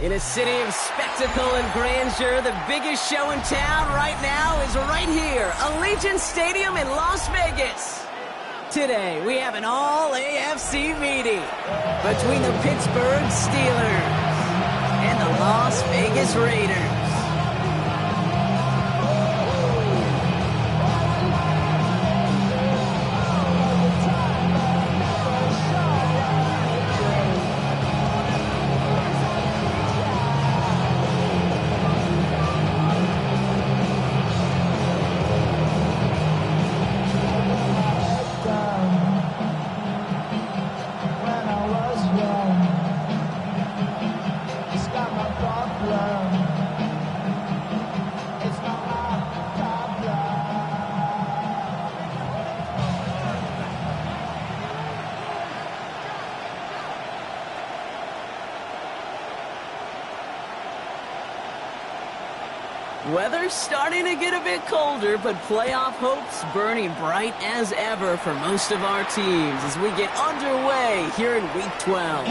In a city of spectacle and grandeur, the biggest show in town right now is right here, Allegiant Stadium in Las Vegas. Today, we have an all-AFC meeting between the Pittsburgh Steelers and the Las Vegas Raiders. Weather's starting to get a bit colder, but playoff hopes burning bright as ever for most of our teams as we get underway here in Week 12.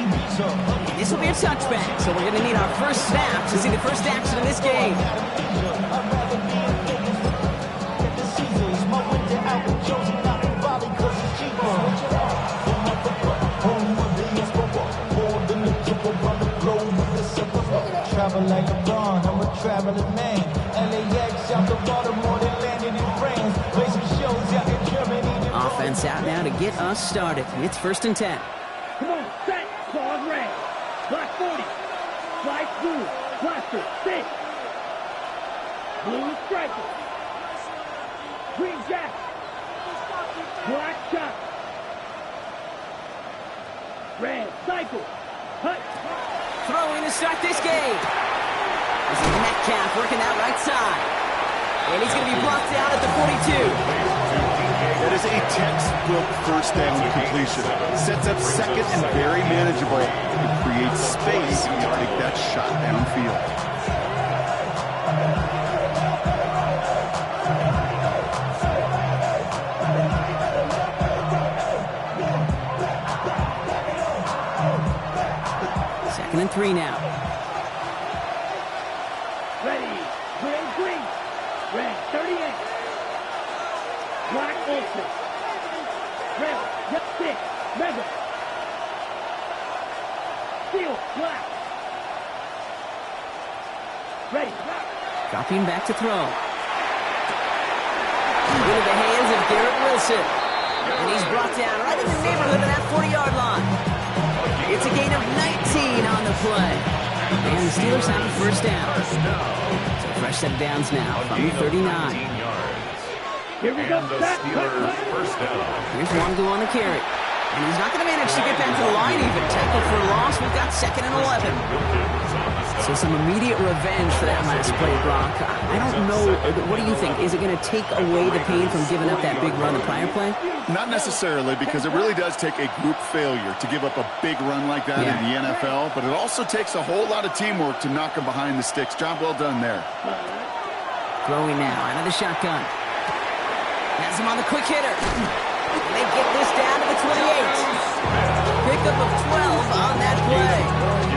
This will be a touchback, so we're going to need our first snap to see the first action in this game. Travel like a bond, I'm a traveling man. LAX out the Baltimore, they landed in France. Play some shows out in Germany. Offense out now to get us started. It's 1st and 10. Come on, set, claws red. Black 40. Fly blue. Blaster, 6. Blue striker. Green jack. Black shot. Red cycle. Hut. Throwing to start this game. This is Metcalf working that right side. And he's going to be blocked down at the 42. That is a textbook first down completion. Sets up second and very manageable. It creates space to take that shot downfield. Second and 3 now. Ready. Green, green. Red, 38. Black, ultra. Red, 6. Mega. Steel, black. Ready. Dropping back to throw. Into the hands of Garrett Wilson. And he's brought down right in the neighborhood of that 40-yard line. It's a gain of 19 on the play. And the Steelers have a first down. So fresh set of downs now from the 39. Here we go. Here's one to go on the carry. And he's not going to manage to get back to the line even. Tackle for a loss. We've got 2nd and 11. So some immediate revenge for that last play, Brock. I don't know. What do you think? Is it going to take away the pain from giving up that big run the prior play? Not necessarily, because it really does take a group failure to give up a big run like that in the NFL. But it also takes a whole lot of teamwork to knock him behind the sticks. Job well done there. Throwing now out of the shotgun. Has him on the quick hitter. And they get this down to the 28. Pickup of 12 on that play.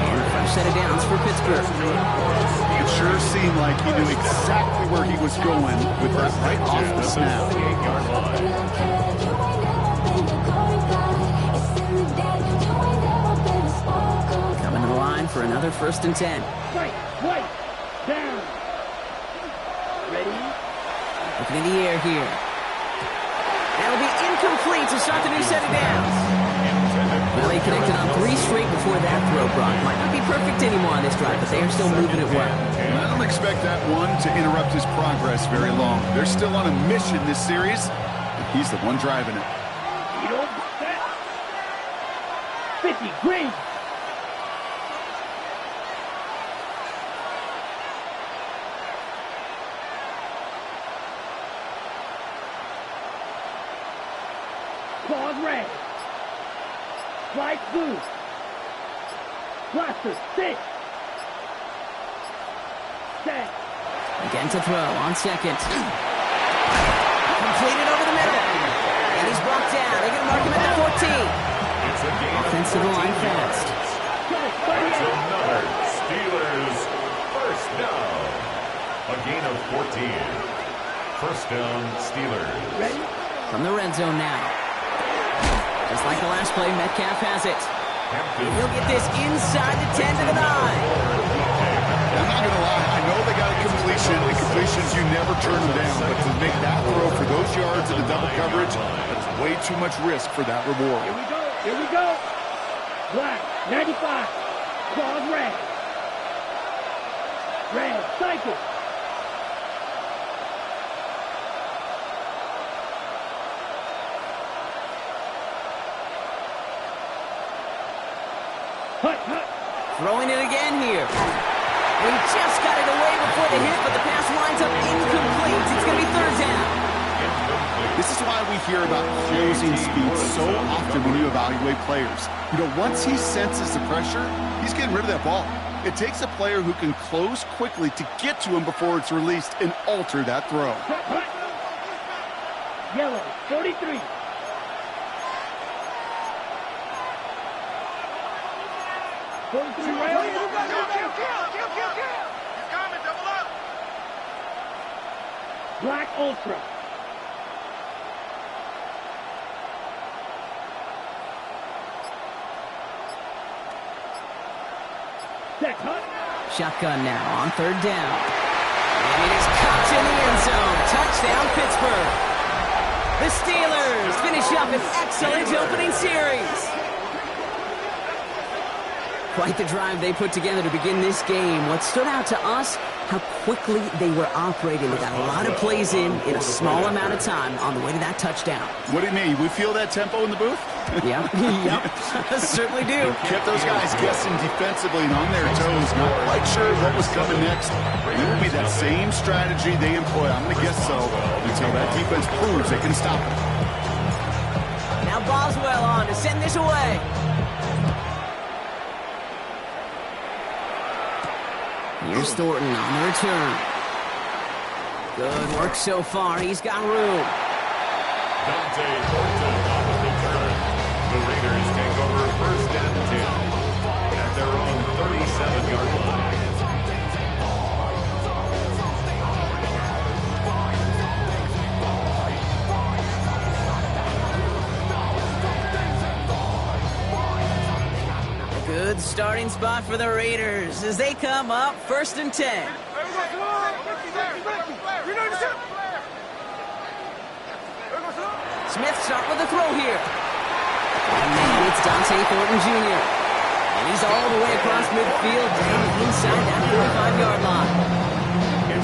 And a fresh set of downs for Pittsburgh. It sure seemed like he knew exactly where he was going with that right off the snap. Coming to the line for another 1st and 10. Right, down. Ready? Looking in the air here. That'll be incomplete to start the new set of downs. Well, they connected on 3 straight before that throw, Brock. Might not be perfect anymore on this drive, but they are still moving it well. And I don't expect that one to interrupt his progress very long. They're still on a mission this series, and he's the one driving it. Field, set. 50, green. Claws red. Flight blue. Blaster, 6. Set. Again to throw on second. Completed over the middle. And he's brought down. They're going to mark him at the 14. Offensive line fast. That's another Steelers first down. A gain of 14. First down, Steelers. Ready? From the red zone now. Just like the last play, Metcalf has it. He'll get this inside the 10 to the 9. I'm not going to lie. I know they got a completion, and completions, you never turn them down. But to make that throw for those yards in the double coverage, that's way too much risk for that reward. Here we go. Here we go. Black, 95. Claws red. Red, cycle. Hut, hut. Throwing it again here. We just got it away before the hit, but the pass lines up incomplete. It's going to be third down. This is why we hear about closing speed so often when you evaluate players. You know, once he senses the pressure, he's getting rid of that ball. It takes a player who can close quickly to get to him before it's released and alter that throw. Hut, hut. Yellow, 43. Black Ultra. Set, hut. Shotgun now on third down. And it is caught in the end zone. Touchdown, Pittsburgh. The Steelers finish up an excellent opening series. Quite the drive they put together to begin this game. What stood out to us, how quickly they were operating. They got a lot of plays in a small amount of time on the way to that touchdown. What do you mean? We feel that tempo in the booth? Yep, yep, certainly do. Kept those guys guessing defensively and on their toes, not quite sure what was coming next. It will be that same strategy they employ, I'm going to guess so, until that defense proves they can stop it. Now Boswell on to send this away. Here's Thornton on the return. Good work so far. He's got room. Dante Thornton on the return. The Raiders take over first and 10 at their own 37-yard line. Good starting spot for the Raiders as they come up first and 10. Smith start with the throw here. And then it's Dante Thornton Jr. And he's all the way across midfield down inside that 45-yard line.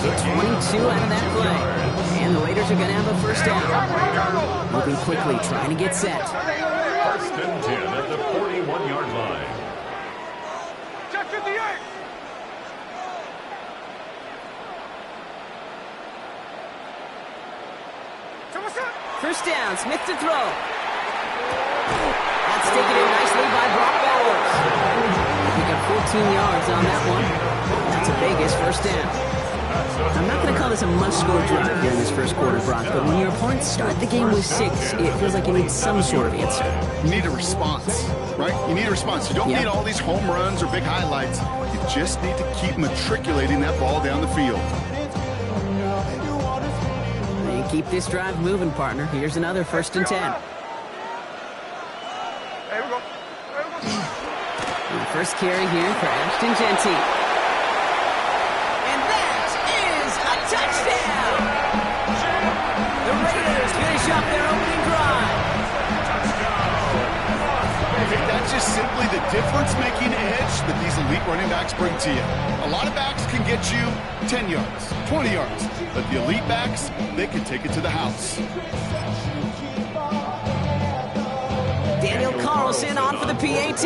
22 out of that play. And the Raiders are going to have a first down. Moving quickly, trying to get set. First and 10 at the 41-yard line. First down, Smith to throw. That's taken in nicely by Brock Bowers. They pick up 14 yards on that one. That's a Vegas first down. I'm not going to call this a must-score drive here in this first quarter, Brock, but when your opponents start the game with 6, it feels like you need some sort of answer. You need a response, right? You need a response. You don't need all these home runs or big highlights. You just need to keep matriculating that ball down the field. And keep this drive moving, partner. Here's another first and 10. And the first carry here for Ashton Genty. And that is a touchdown! The Raiders finish up their opening drive. I think that's just simply the difference-making edge that these elite running backs bring to you. A lot of backs can get you 10 yards, 20 yards, but the elite backs, they can take it to the house. Wilson on for the PAT.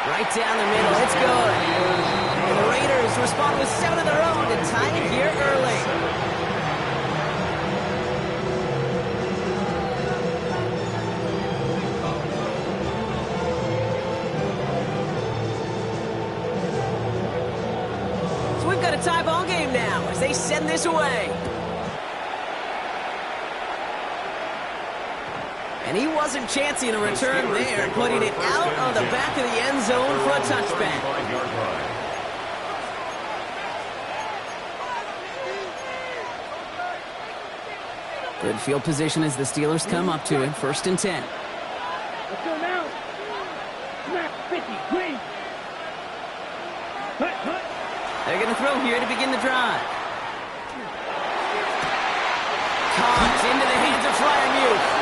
Right down the middle, it's good. And the Raiders respond with 7 of their own to tie it here early. So we've got a tie ball game now as they send this away. And he wasn't chancing a return there, putting it out of the back of the end zone for a touchback. Good field position as the Steelers come up to it. 1st and 10. Let's go now. Snap 50. Green. Hut. They're going to throw here to begin the drive. Caught into the hands of Fryermuth.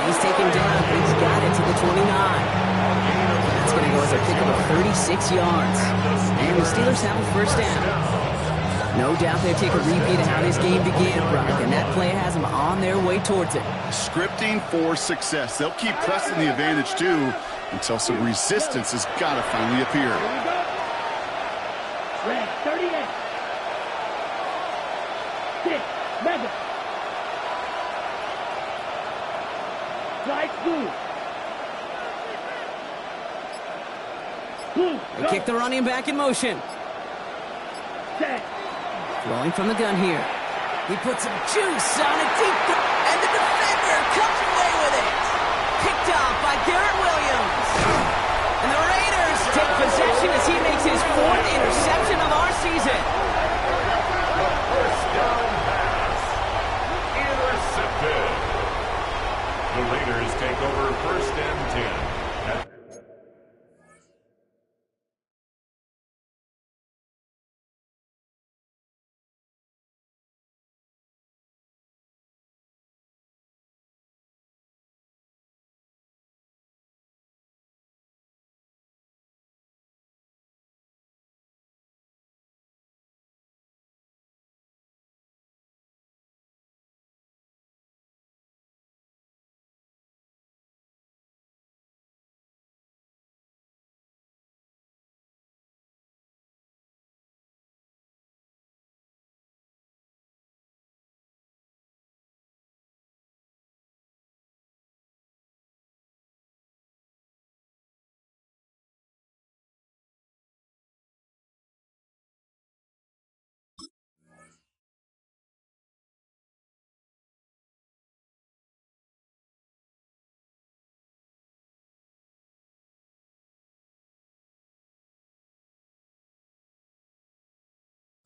He's taken down, but he's got it to the 29. That's going to go as a pickup of 36 yards. And the Steelers have a 1st down. No doubt they take a repeat of how this game began, Brock, and that play has them on their way towards it. Scripting for success. They'll keep pressing the advantage, too, until some resistance has got to finally appear. Red 38. 6. Mega. Right blue. They kick the running back in motion. Set. Throwing from the gun here. He puts some juice on a deep and the defender comes away with it. Picked off by Garrett Williams. And the Raiders take possession as he makes his 4th interception of our season. First down pass. Intercepted. The Raiders take over 1st and 10.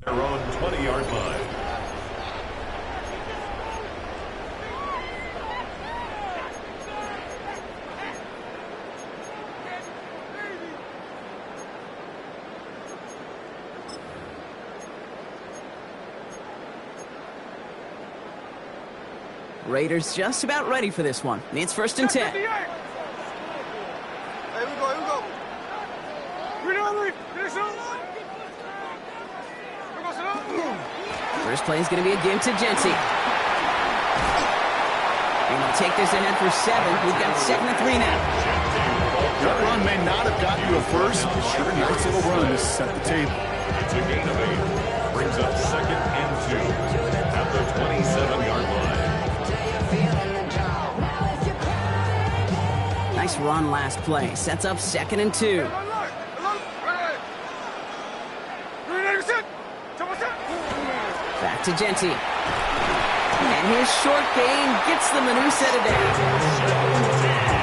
Their own 20-yard line. Raiders just about ready for this one. It's 1st and 10. Here we go. First play is going to be a give to Jency. And he'll take this ahead for 7. We've got 7-3 now. That run may not have got you a first, but sure, nice little run to set the table. It's a gain of 8. Brings up 2nd and 2 at the 27-yard line. Nice run last play. Sets up 2nd and 2. Back to Jency. And his short gain gets them a new set of downs.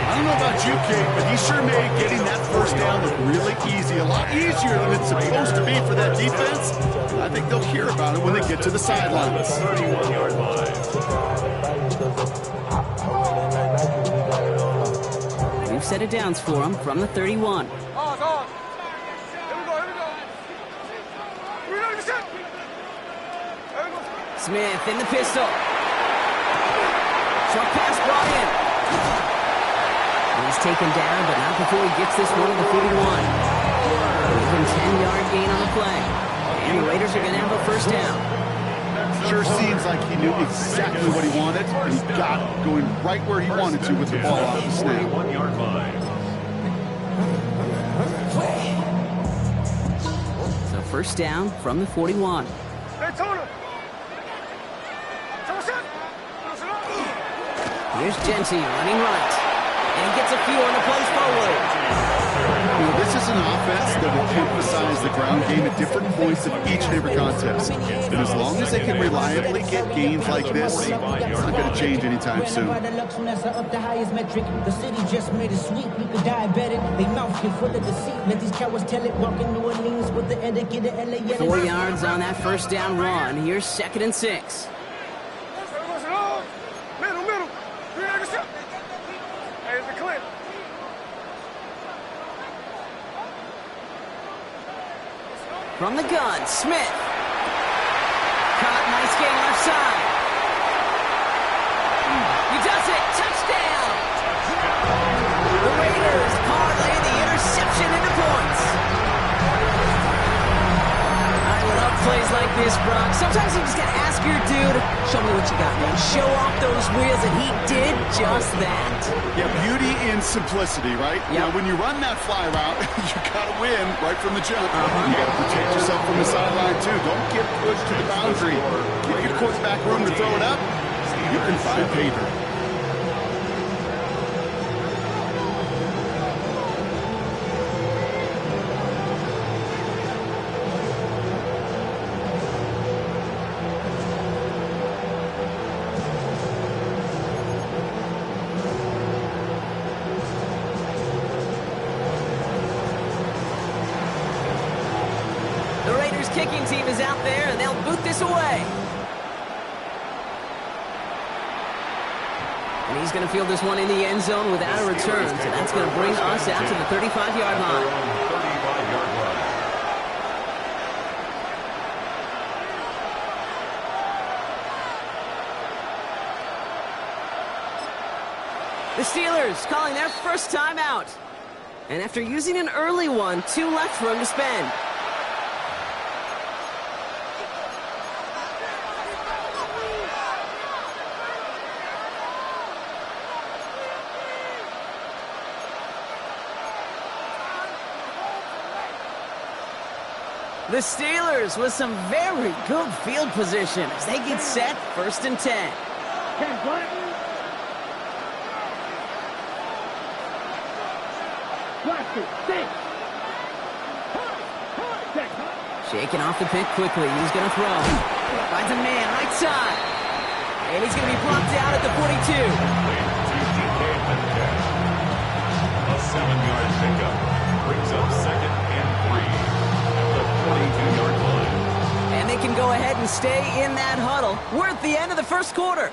I don't know about you, Kate, but he sure made getting that 1st down look really easy. A lot easier than it's supposed to be for that defense. I think they'll hear about it when they get to the sidelines. 31-yard line. New set of downs for him from the 31. Smith in the pistol. Short pass brought in. He's taken down, but not before he gets this one to the 41. Even 10-yard gain on the play. And the Raiders are going to have a 1st down. Sure seems like he knew exactly what he wanted, and he got it, going right where he wanted to with the ball off the snap. 41-yard line. So first down from the 41. Here's Genty running right. And he gets a few on the plays forward. This is an offense that will emphasize the ground game at different points of each and every contest. And as long as they can reliably get gains like this, it's not going to change anytime soon. The city just made it sweet. You could diabetic. They mouth get full of deceit. Let these cowards tell it. Walking New Orleans with the end of get LA. 4 yards on that first down run. Here's 2nd and 6. From the gun, Smith. Caught, nice gain left side. He does it, touchdown! The Raiders parlay the interception into points. I love plays like this, Brock. Sometimes you just gotta ask your dude, show me what you got, man. Show off those wheels, and he did just that. Yeah, beauty in simplicity, right? Yep. Now, when you run that fly route, you got to win right from the jump. You got to protect yourself from the sideline, too. Don't get pushed to the boundary. Give your quarterback room to throw it up. You can find pay dirt. Kicking team is out there, and they'll boot this away. And he's going to field this one in the end zone without a return, so that's going to bring us out to the 35-yard line. 35-yard line. The Steelers calling their first time out. And after using an early one, 2 left for him to spend. The Steelers with some very good field position as they get set, 1st and 10. Shaking off the pick quickly. He's going to throw. Finds a man right side. And he's going to be blocked out at the 42. A 7-yard pickup brings up 2nd and 3. 42-yard line. And they can go ahead and stay in that huddle. We're at the end of the first quarter.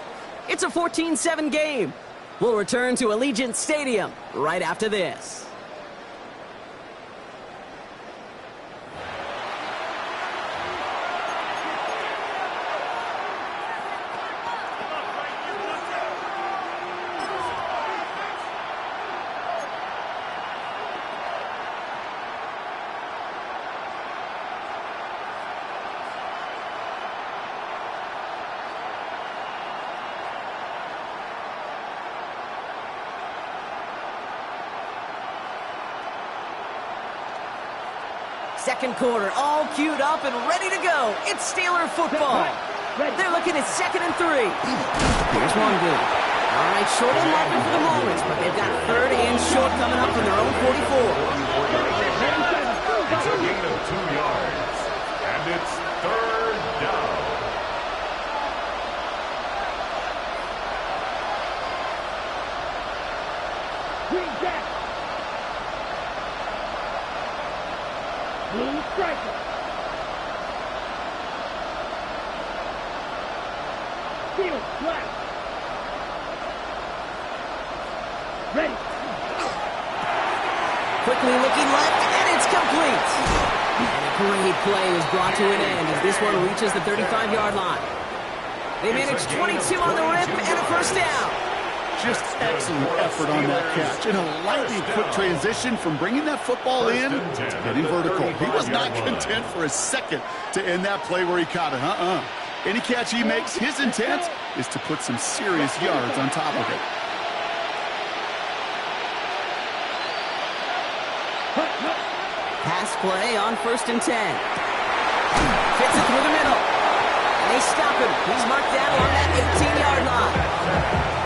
It's a 14-7 game. We'll return to Allegiant Stadium right after this. Second quarter, all queued up and ready to go. It's Steeler football. They're looking at 2nd and 3. Here's one good. All right, short and marking for the moment, but they've got 3rd and short coming up from their own 44. It's a gain of 2 yards, and it's 3rd down. Green back. Blue striker. Field flat. Ready. Quickly looking left, and it's complete. And a great play is brought to an end as this one reaches the 35-yard line. They managed 22 on the rip and a 1st down. Just excellent effort on that catch. And a lightning quick transition from bringing that football in to getting vertical. He was not content for a second to end that play where he caught it. Any catch he makes, his intent is to put some serious yards on top of it. Pass play on 1st and 10. Fits it through the middle. And they stop him. He's marked down along that 18-yard line.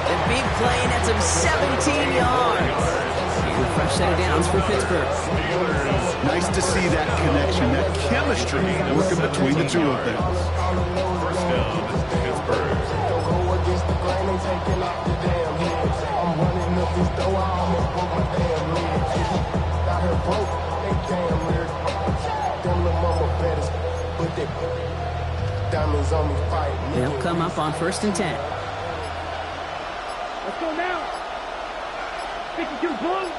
The big play nets him 17 yards. And a fresh set of downs for Pittsburgh. Nice to see that connection, that chemistry working between the two of them. First down, Pittsburgh. They'll come up on 1st and 10. Let's go now. 52 blue.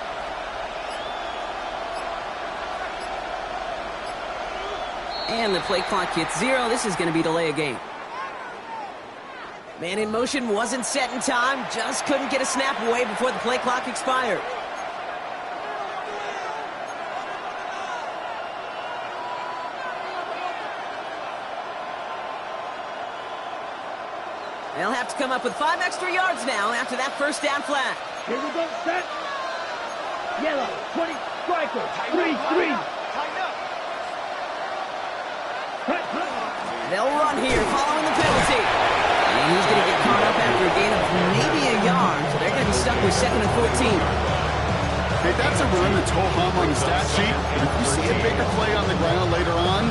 And the play clock hits 0. This is going to be delay a game. Man in motion wasn't set in time. Just couldn't get a snap away before the play clock expired. They'll have to come up with 5 extra yards now after that first down flat. Here we go, set. Yellow, 20, striker, 3-3. They'll run here following the penalty. And he's going to get caught up after a gain of maybe a yard, so they're going to be stuck with 2nd and 14. Hey, that's a run that's ho-hum on the stat sheet. But if you see a bigger play on the ground later on,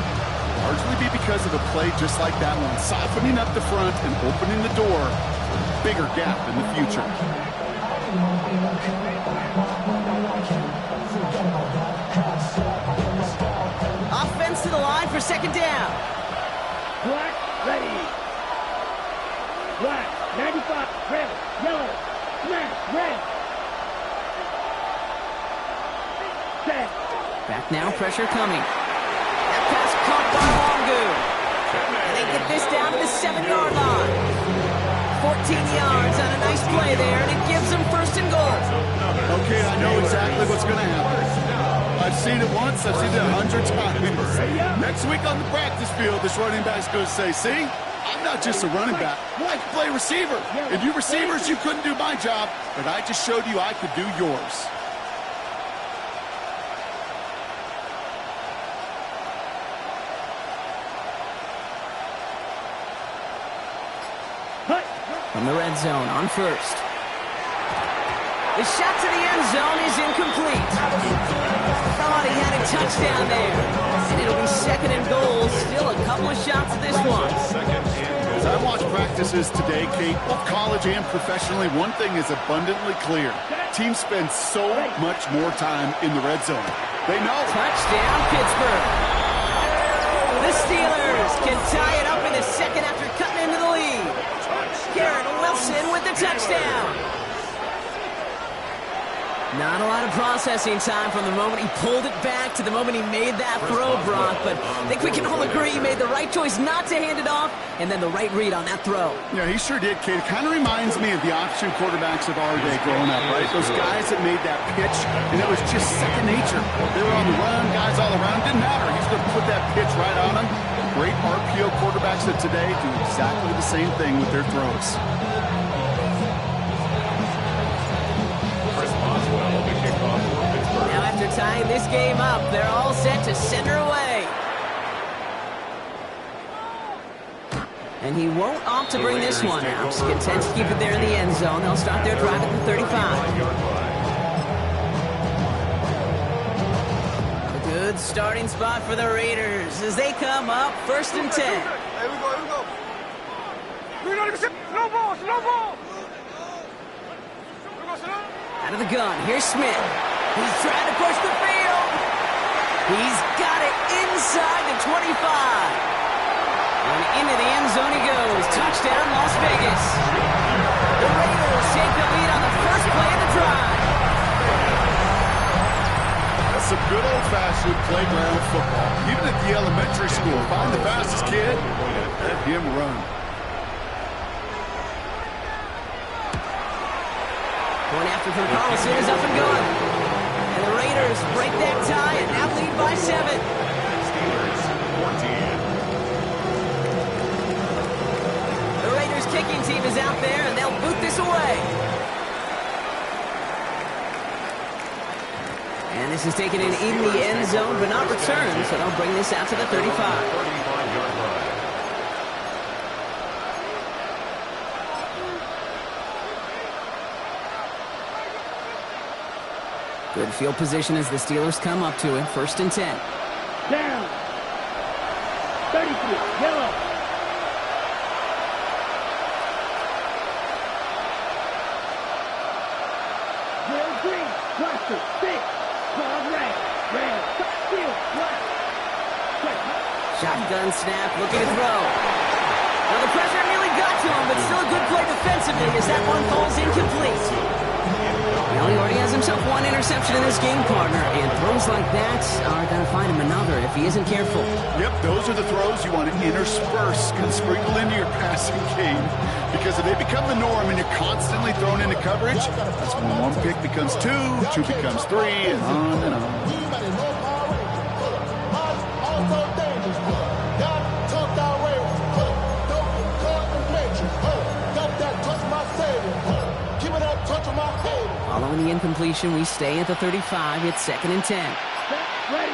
largely be because of a play just like that one, softening up the front and opening the door for a bigger gap in the future. Offense to the line for 2nd down. Black, ready. Black, 95, red, yellow, smash, red. Set. Back now, pressure coming. That pass caught by Longu. And they get this down to the 7-yard line. 14 yards on a nice play there, and it gives them 1st and goal. Okay, I know exactly what's going to happen. I've seen it once, I've seen it 100 times. Next week on the practice field, this running back's going to say, see, I'm not just a running back. I can play receiver. And you receivers, you couldn't do my job, but I just showed you I could do yours. From the red zone on 1st. The shot to the end zone is incomplete. Thought he had a touchdown there. And it'll be 2nd and goal. Still a couple of shots at this one. As I watch practices today, Kate, both college and professionally, one thing is abundantly clear. Teams spend so much more time in the red zone. They know. Touchdown, Pittsburgh. The Steelers can tie it up in the 2nd after cutting into the lead. Garrett Wilson with the touchdown. Not a lot of processing time from the moment he pulled it back to the moment he made that throw, Brock. But I think we can all agree he made the right choice not to hand it off, and then the right read on that throw. Yeah, he sure did, Kate. It kind of reminds me of the option quarterbacks of our day growing up, right? Those guys that made that pitch, and it was just second nature. They were on the run, guys all around. Didn't matter. He's going to put that pitch right on them. Great RPO quarterbacks of today do exactly the same thing with their throws. Now after tying this game up, they're all set to send her away. And he won't opt to bring this one out. He's content to keep it there in the end zone. They'll start their drive at the 35. A good starting spot for the Raiders as they come up 1st and 10. Here we go. No ball. Out of the gun, here's Smith. He's trying to push the field. He's got it inside the 25. And into the end zone he goes. Touchdown, Las Vegas. The Raiders take the lead on the first play of the drive. That's some good old-fashioned playground football. Even at the elementary school, find the fastest kid, let him run. Point after from Carlson is up and going. And the Raiders break that tie and now lead by 7. Steelers 14. Raiders kicking team is out there, and they'll boot this away. And this is taken in the end zone, but not returned, so they'll bring this out to the 35. 35-yard line. Good field position as the Steelers come up to it. 1st and 10. Down. 33. Yellow. Will green. Cluster. 6. Cloud red. Red. Field. Black. Shotgun snap, looking to throw. Now the pressure nearly got to him, but still a good play defensively as that one falls incomplete. Well, he already has himself one interception in this game, partner, and throws like that are going to find him another if he isn't careful. Yep, those are the throws you want to intersperse and sprinkle into your passing game, because if they become the norm and you're constantly thrown into coverage, that's when one pick becomes two, two becomes three, and on and on. Following the incompletion, we stay at the 35. It's 2nd and 10. Ready.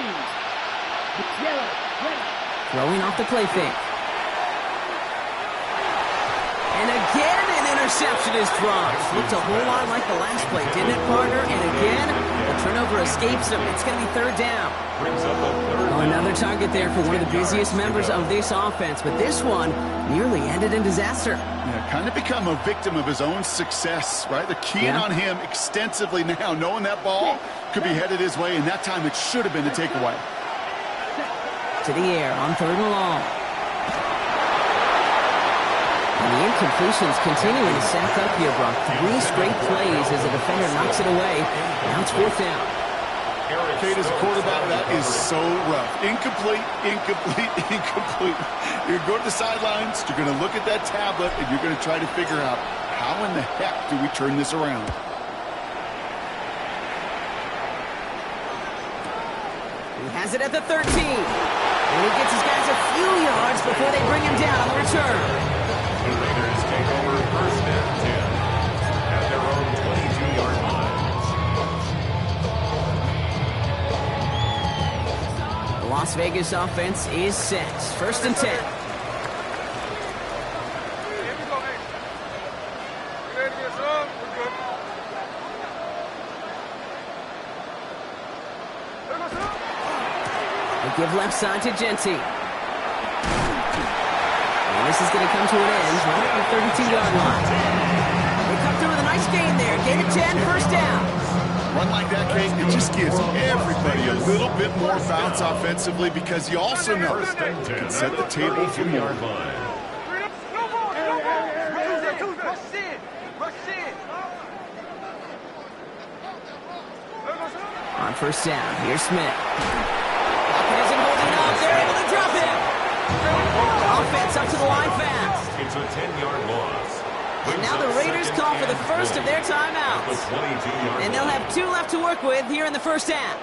Yellow. Ready. Throwing off the play fake. And again, an interception is dropped. Looked a whole lot like the last play, didn't it, partner? And again, the turnover escapes him. It's going to be 3rd down. Brings up a 3rd down. Another target there for one of the busiest members of this offense, but this one nearly ended in disaster. Yeah, kind of become a victim of his own success, right? They're keying on him extensively now, knowing that ball could be headed his way, and that time it should have been a takeaway. To the air on 3rd and long. And the incompletions continuing to stack up here, Brock. 3 straight plays as the defender knocks it away. Now it's 4th down. Kate, as a quarterback, that is so rough. Incomplete, incomplete, incomplete. You're going to go to the sidelines, you're going to look at that tablet, and you're going to try to figure out how in the heck do we turn this around. He has it at the 13. And he gets his guys a few yards before they bring him down on the return. The Raiders take over 1st and 10 at their own 22-yard line. The Las Vegas offense is set. 1st and 10. They give left side to Genty. And this is going to come to an end right at the 32-yard line. They come through with a nice gain there. Gain of 10, 1st down. Run like that, Kate, it just gives everybody a little bit more bounce offensively, because you also know it can set the table for more. On 1st down, here's Smith. Pocket isn't holding up. They're able to drop him. Offense up to the line fast. It's a 10-yard loss. And now the Raiders call for the first of their timeouts. And they'll have 2 left to work with here in the 1st half.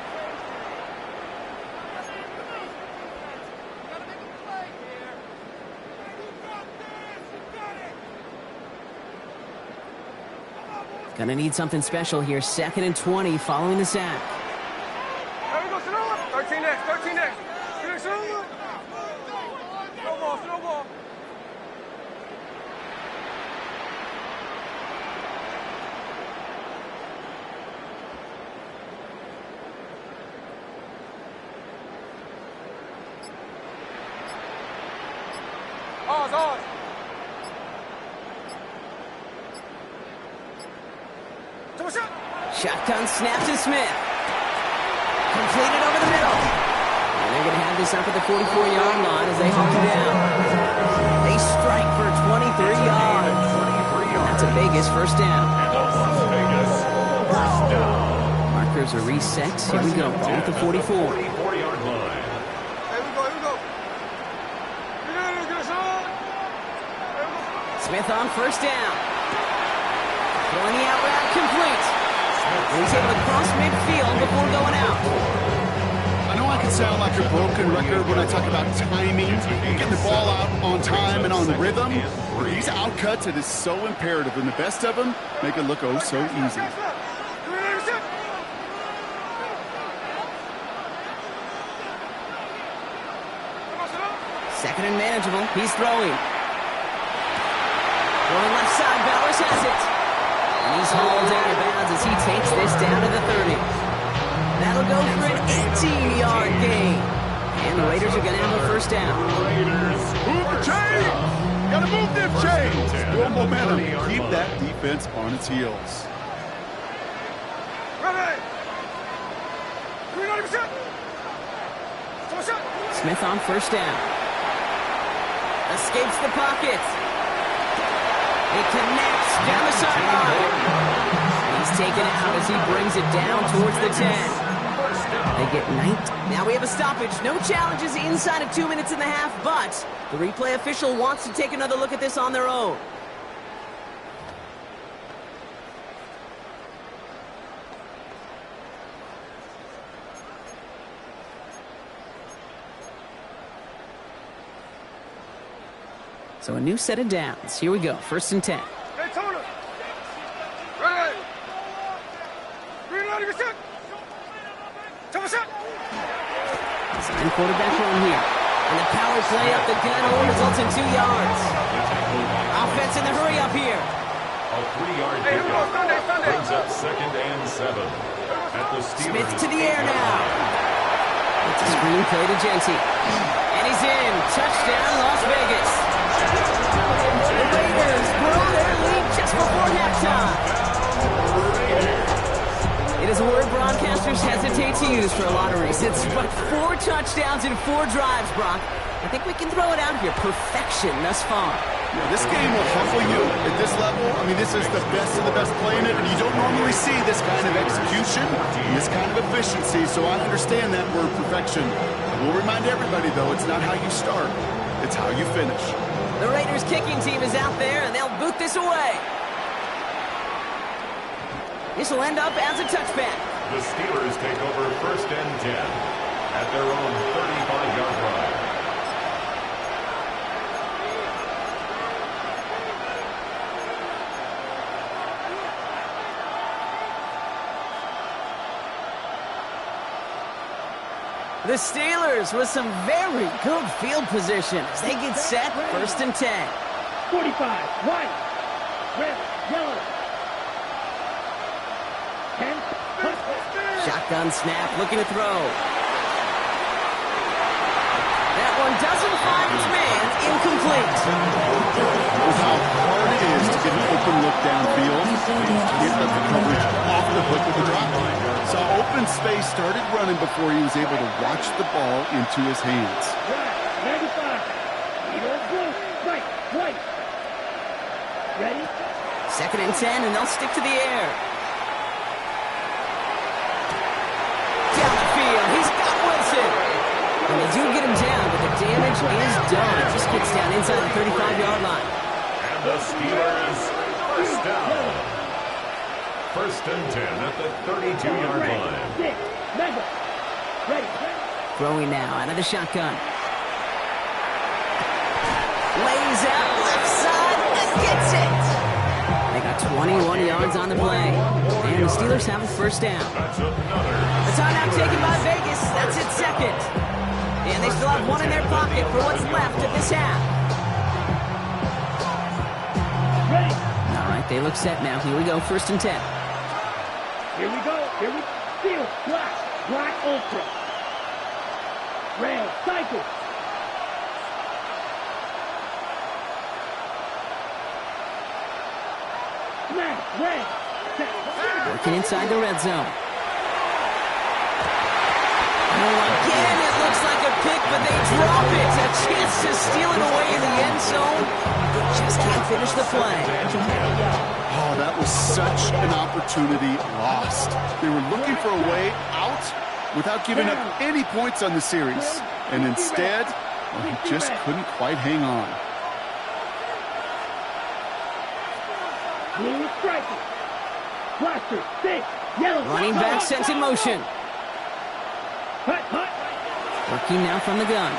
Gonna need something special here. 2nd and 20 following the sack. 13 next, 13 next. Snowball. Ours. Shotgun snap to Smith. Completed over the middle. And they're going to have this up at the 44-yard line as they hunt him down. They strike for 23 yards. That's a Vegas 1st down. Markers are reset. Here we go. Ball at the 44. 44-yard line. Here we go. Smith on 1st down. Throwing the out route complete. And he's able to cross midfield before going out. I know I can sound like a broken record when I talk about timing, getting the ball out on time and on rhythm, 3. These outcuts, it is so imperative, and the best of them make it look oh so easy. Second and manageable. He's throwing. Throwing left side. Bowers has it. And he's hauled out of bounds as he takes this down to the 30. That'll go for an 18-yard gain. And the Raiders are going to have a first down. Raiders Move the chains! Gotta move them chains! Build momentum. Keep that defense on its heels. Smith on first down. Escapes the pocket. It connects down the sideline. He's taken out as he brings it down towards the 10. They get 9. Now we have a stoppage. No challenges inside of 2 minutes and a half, but the replay official wants to take another look at this on their own. So a new set of downs. Here we go. First and 10. Hey, Tony. Ready. Green light, get set. Take a shot. Design quarterback run here. And the power play up the gut only results in 2 yards. Offense in the hurry up here. A 3-yard pickup brings up 2nd and 7. At the Steelers. Smith to the air now. It's a screen play to Genty. And he's in. Touchdown, Las Vegas. The Raiders grow their lead just before halftime. It is a word broadcasters hesitate to use for a lot of reasons, but 4 touchdowns in 4 drives, Brock. I think we can throw it out here. Perfection thus far. Yeah, this game will humble you at this level. I mean, this is the best of the best playing it, and you don't normally see this kind of execution, this kind of efficiency, so I understand that word perfection. We'll remind everybody, though, it's not how you start, it's how you finish. The Raiders kicking team is out there, and they'll boot this away. This will end up as a touchback. The Steelers take over 1st and 10 at their own 35-yard line. The Steelers with some very good field position as they get set. 1st and 10. 45, white, red, yellow. 10, Shotgun snap, looking to throw. That one doesn't find its man. Incomplete. Knows how hard it is to get an open look downfield. Get the coverage off the hook of the drop. Saw open space, started running before he was able to watch the ball into his hands. right, 95. Eagles blue, right, white. Ready? 2nd and 10, and they'll stick to the air. Down the field, he's got Wilson. And they do get him down, but the damage is done. Just gets down inside the 35-yard line. And the Steelers first down. 1st and 10 at the 32-yard line. 6, mega. Ready. Throwing now out of the shotgun. Lays out left side and gets it. They got 21 yards on the play. And the Steelers have a first down. That's another. The timeout taken by Vegas. That's its 2nd. And they still have 1 in their pocket for what's left of this half. Ready. All right, they look set now. Here we go, 1st and 10. Here we go. Here we Steel, black, black ultra. Red, cycle. Smash, red. Working inside the red zone. Oh, again, it looks like a pick, but they drop it. A chance to steal it away in the end zone. They just can't finish the play. Oh, that was such an opportunity lost. They were looking for a way out without giving up any points on the series. And instead, well, he just couldn't quite hang on. Blue striker. Blaster, 6, yellow. Running back sent in motion. Hut, hut. Working now from the gun.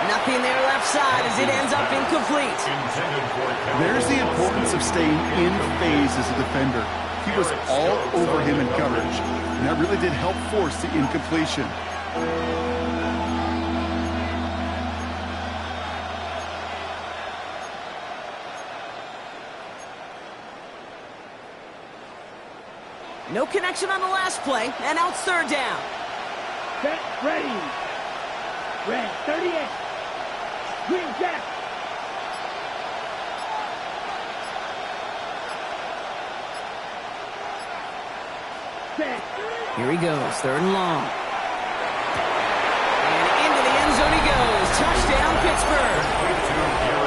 Nothing there left side as it ends up incomplete. Intended for There's the importance of staying in phase as a defender. He was all over him in coverage, and that really did help force the incompletion. No connection on the last play, and now it's third down. Set, ready. Red, 38. Green jack. Set. Here he goes, third and long. And into the end zone he goes. Touchdown, Pittsburgh.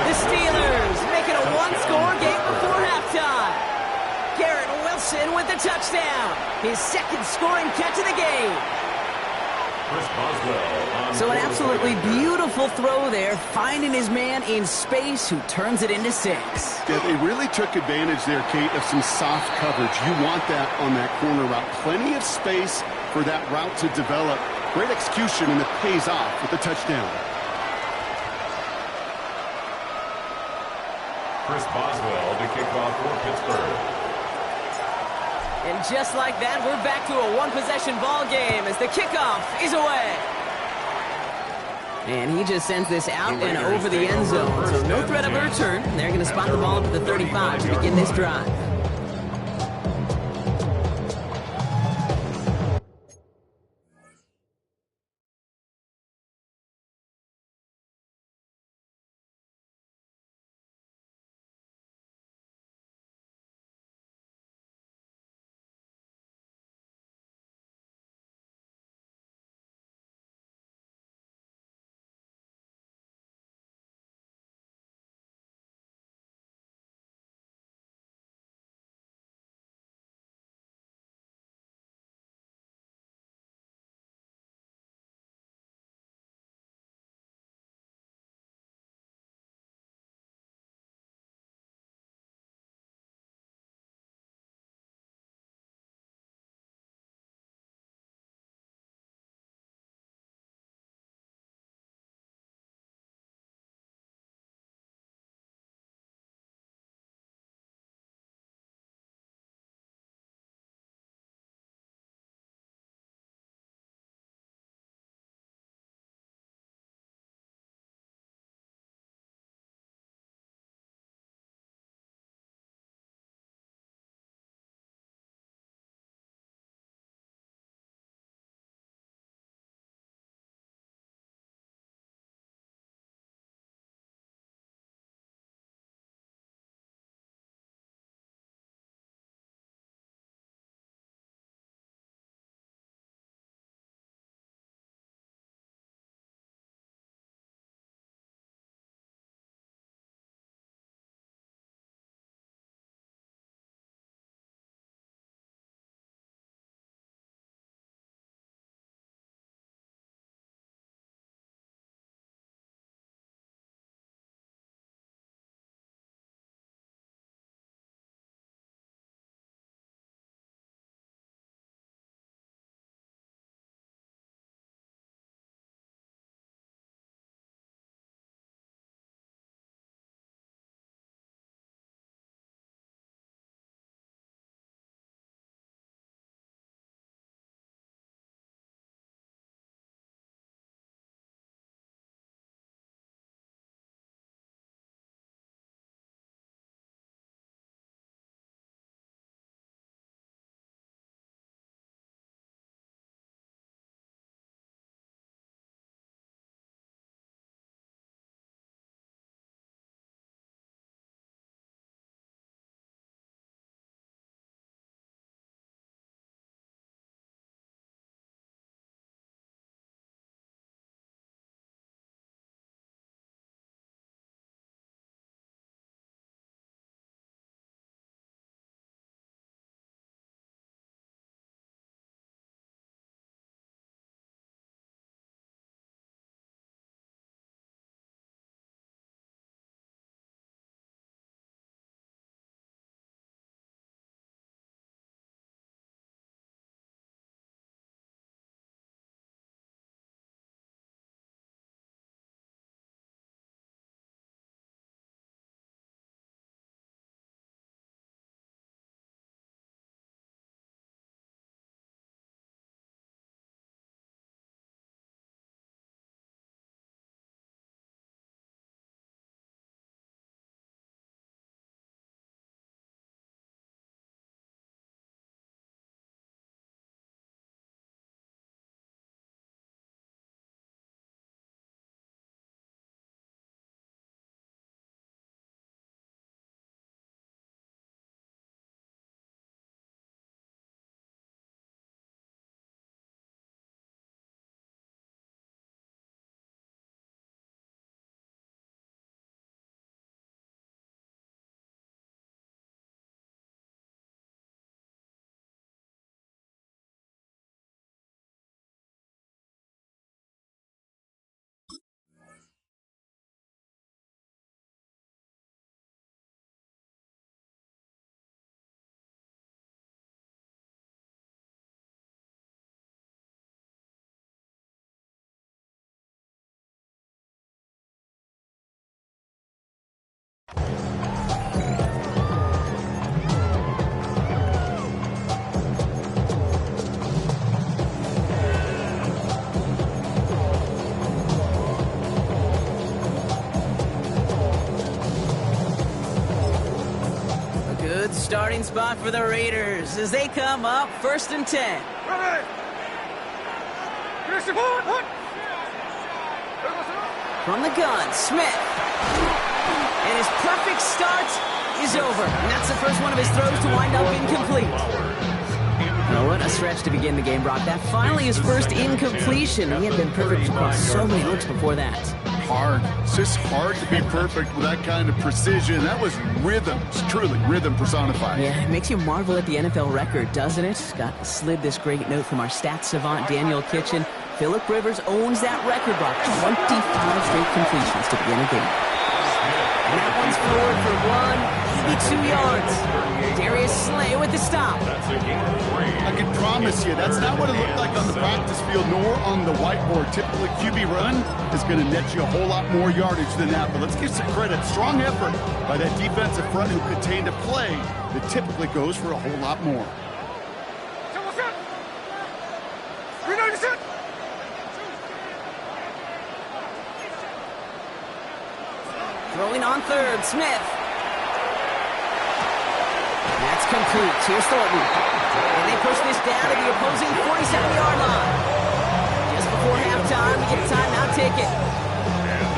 The Steelers make it a one-score game before halftime. Garrett Wilson with the touchdown. His second scoring catch of the game. Chris Boswell. So an absolutely beautiful throw there, finding his man in space who turns it into 6. Yeah, they really took advantage there, Kate, of some soft coverage. You want that on that corner route. Plenty of space for that route to develop. Great execution, and it pays off with the touchdown. Chris Boswell to kick off for Pittsburgh. And just like that, we're back to a one-possession ball game as the kickoff is away. And he just sends this out and over the end zone. So no threat of a return. They're going to spot the ball up at the 35 to begin this drive. starting spot for the Raiders as they come up 1st and 10. Ready. Finish the ball. What? From the gun, Smith. And his perfect start is over. And that's the first one of his throws to wind up incomplete. Oh, what a stretch to begin the game, Brock. That finally his first incompletion. He had been perfect across so many looks before that. Hard. It's just hard to be perfect with that kind of precision. That was rhythm. It's truly rhythm personified. Yeah, it makes you marvel at the NFL record, doesn't it? Scott slid this great note from our stats savant, Daniel Kitchen. Phillip Rivers owns that record, Brock. 25 straight completions to begin a game. And that one's forward for 182 yards. Darius Slay with the stop. I can promise you, that's not what it looked like on the practice field nor on the whiteboard. Typically, QB run is going to net you a whole lot more yardage than that. But let's give some credit. Strong effort by that defensive front who contained a play that typically goes for a whole lot more. Throwing on 3rd, Smith. That's complete. Here's Thornton. And they push this down to the opposing 47-yard line. Just before halftime, we get a timeout ticket.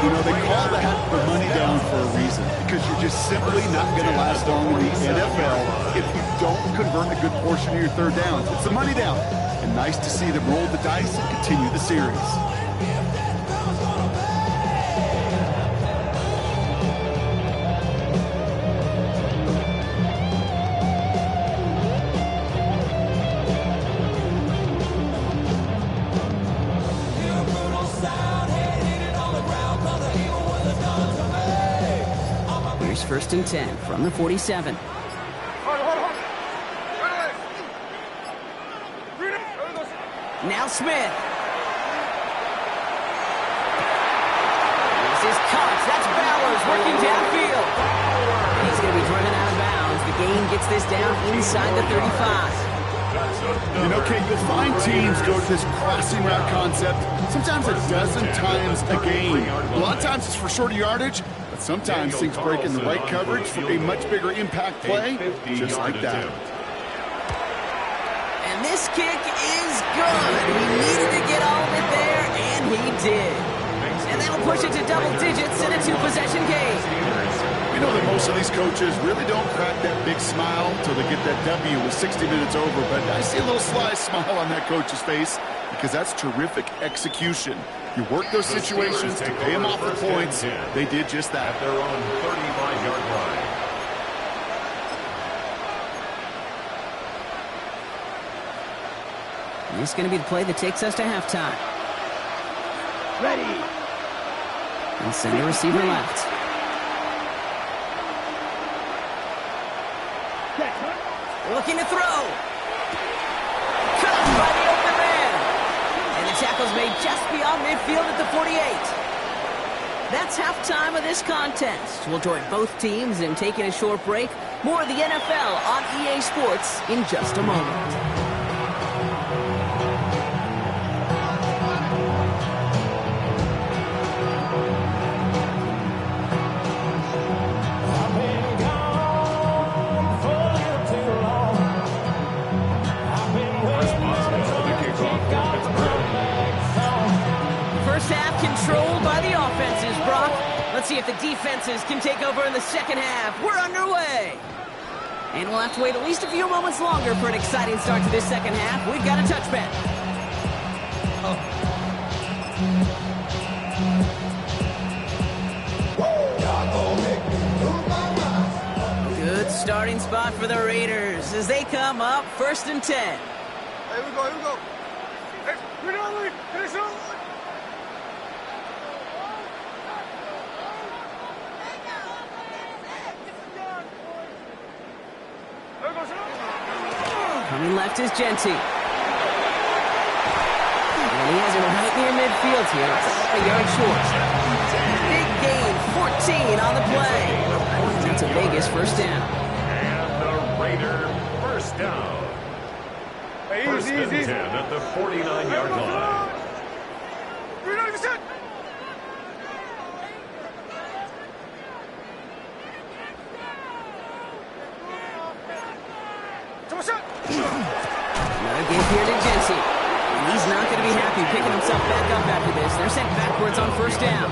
You know, they call that the money down for a reason, because you're just simply not going to last long in the NFL if you don't convert a good portion of your 3rd downs. It's the money down. And nice to see them roll the dice and continue the series. Here's 1st and 10 from the 47. Now Smith. This is Cox. That's Bowers working downfield. And he's going to be driven out of bounds. The game gets this down inside the 35. You know, Kate, you'll find teams go to this crossing route concept sometimes a dozen times a game. A lot of times it's for shorter yardage, but sometimes things break in the right coverage for a much bigger impact play, just like that. And this kick is good. He needed to get all of it there, and he did. And that'll push it to double digits in a 2-possession game. We know that most of these coaches really don't crack that big smile until they get that W with 60 minutes over, but I see a little sly smile on that coach's face because that's terrific execution. You work those situations to pay them off the points. They did just that. At their own 35-yard line. This is going to be the play that takes us to halftime. Ready. And send the receiver left. Looking to throw. Caught by the open man. And the tackle's made just beyond midfield at the 48. That's halftime of this contest. We'll join both teams in taking a short break. More of the NFL on EA Sports in just a moment. Controlled by the offenses, Brock. Let's see if the defenses can take over in the second half. We're underway. And we'll have to wait at least a few moments longer for an exciting start to this second half. We've got a touchback. Good starting spot for the Raiders as they come up 1st and 10. Here we go, here we go. Hey, finish it on, finish it on. Coming left is Genty. And he has it right near midfield here. It's a yard short. Big gain, 14 on the play. That's a Vegas first down. And the Raider first down. First and 10 at the 49-yard line. Another give here to Jency. And he's not going to be happy picking himself back up after this. They're sent backwards on first down.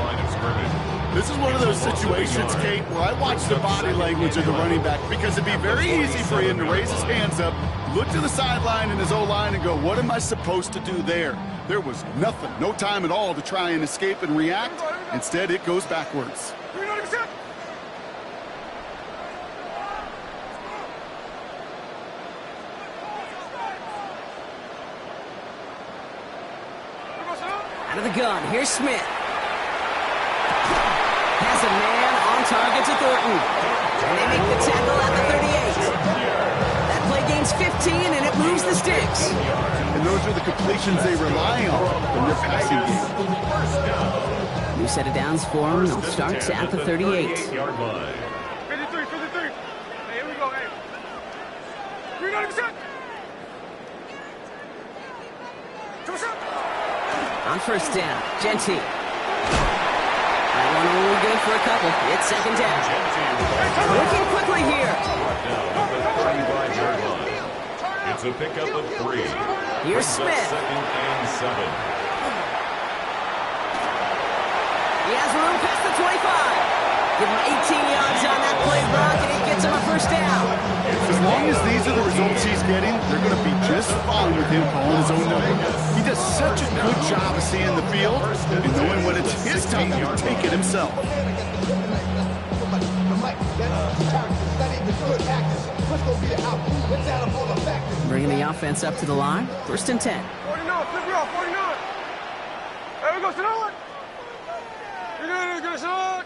This is one of those situations, Kate, where I watch the body language of the running back because it'd be very easy for him to raise his hands up, look to the sideline in his O-line and go, what am I supposed to do there? There was nothing, no time at all to try and escape and react. Instead, it goes backwards. Out of the gun, here's Smith. Has a man on target to Thornton. And they make the tackle at the 38. That play gains 15, and it moves the sticks. And those are the completions they rely on in their passing game. New set of downs for them. They'll start at the 38. 53, 53. Hey, here we go, hey. 390%. On first down, Genty. That one will good for a couple. It's second down. Looking quickly here. It's a pickup of 3. Here's Smith. Second and 7. He has room past the 25. Give him 18 yards on that play, Brock, and he gets him a first down. As long as these are the results he's getting, they're going to be just fine with him calling his own number. He does such a good job of seeing the field and knowing when it's his time to take it himself. Bringing the offense up to the line. First and 10. 49, flip me off, 49. There we go, sit on. You're good, son.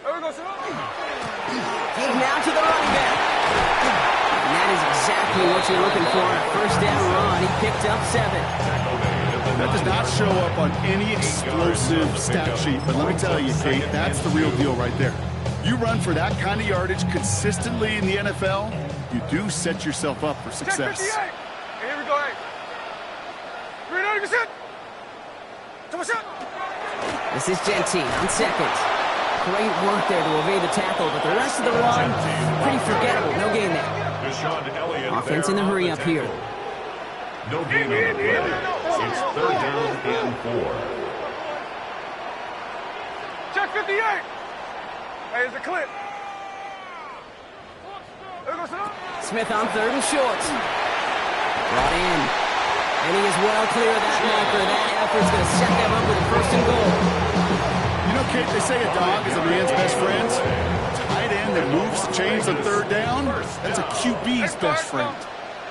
There we go, son. Give now to the running back. And that is exactly what you're looking for. First down run. He picked up 7. That does not show up on any explosive stat sheet, but let me tell you, Kate, that's the real deal right there. You run for that kind of yardage consistently in the NFL, you do set yourself up for success. Check 58. Hey, here we go, hey. 390%. This is Genty on second. Great work there to evade the tackle, but the rest of the run, pretty forgettable. No gain there. Offense in the hurry up here. No gain on the play. It's third down and 4. Check 58. Hey, it's a clip. There goes son. Smith on third and short. Brought in. And he is well clear of that marker. That effort's going to set them up with a first and goal. You know, Kate, they say a dog is a man's best friend. Tight end that moves the chains on third down, that's a QB's best friend.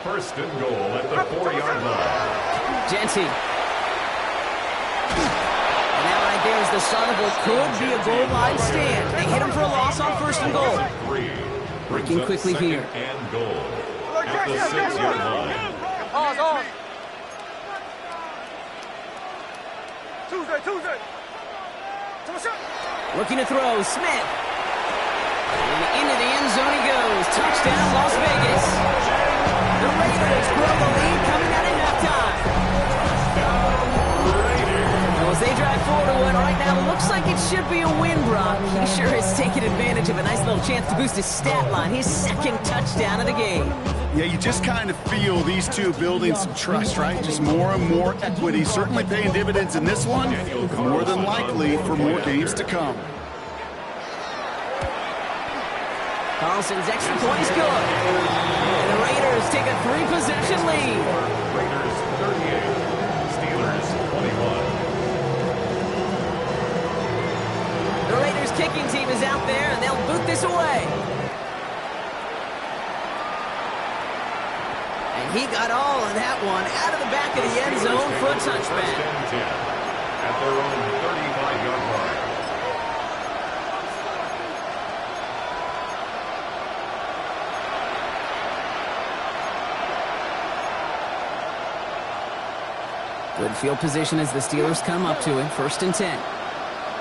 First and goal at the 4-yard line. Genty. And that right there is the start of what could be a goal line stand. They hit him for a loss on first and goal. Working quickly here. And goal at the 6-yard line. Pause. Tuesday. Looking to throw, Smith. And into the end zone he goes. Touchdown, Las Vegas. The Raiders grow the lead coming out of halftime. Well, as they drive forward to what right now looks like it should be a win, Brock. He sure is taking advantage of a nice little chance to boost his stat line. His second touchdown of the game. Yeah, you just kind of feel these two building some trust, right? Just more and more equity. Certainly paying dividends in this one, more than likely for more games to come. Carlson's extra point is good. And the Raiders take a 3-possession lead. Raiders 38, Steelers 21. The Raiders kicking team is out there, and they'll boot this away. And he got all of that one out of the back of the end zone for a touchback. First and 10 at their own 35-yard line. Good field position as the Steelers come up to it. First and 10.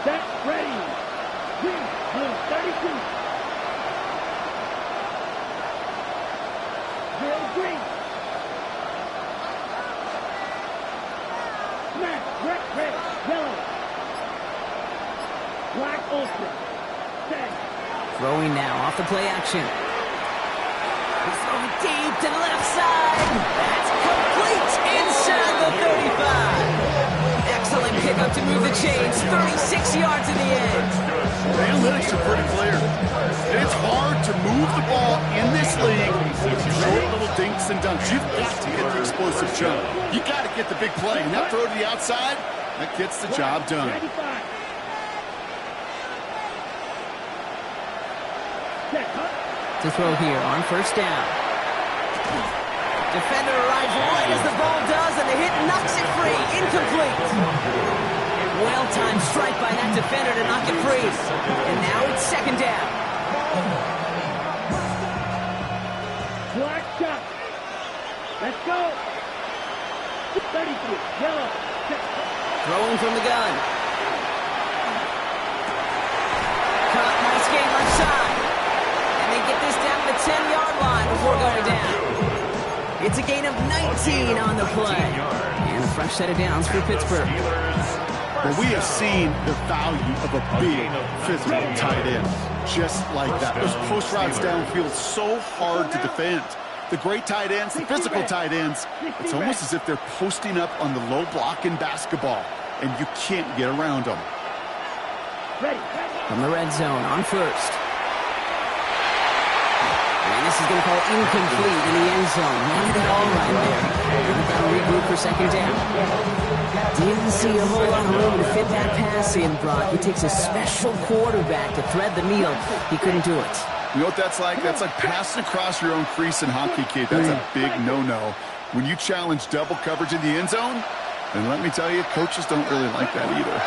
Set, ready. Green, blue, 32. Drill, green. Smash, red, yellow. Black, ultra. Set. Throwing now off the play action. Throw it deep to the left side. That's complete inside the 35. Excellent pickup to move the chains. 36 yards in the end. The analytics are pretty clear. It's hard to move the ball in this league with short little dinks and dunks. You've got to get the explosive jump. You got to get the big play. And that throw to the outside, that gets the job done. To throw here on first down. Defender arrives right as the ball does, and the hit knocks it free. Incomplete. Well-timed strike by that defender to knock it free. And now it's second down. Black shot. Let's go. 33. Yellow. Throwing from the gun. Caught, nice game left side. And they get this down to the 10-yard line before going down. It's a gain of 19 on the play. And a fresh set of downs for Pittsburgh. Well, we have seen the value of a big physical tight end. Just like that. Those post routes downfield so hard to defend. The great tight ends, the physical tight ends, it's almost as if they're posting up on the low block in basketball, and you can't get around them. From the red zone on first. And this is going to call incomplete in the end zone. Landed it all right there. Got to regroup for second down. Didn't see a whole lot of room to fit that pass in, Brock. It takes a special quarterback to thread the needle. He couldn't do it. You know what that's like? That's like passing across your own crease in hockey, kid. That's a big no-no. When you challenge double coverage in the end zone, and let me tell you, coaches don't really like that either.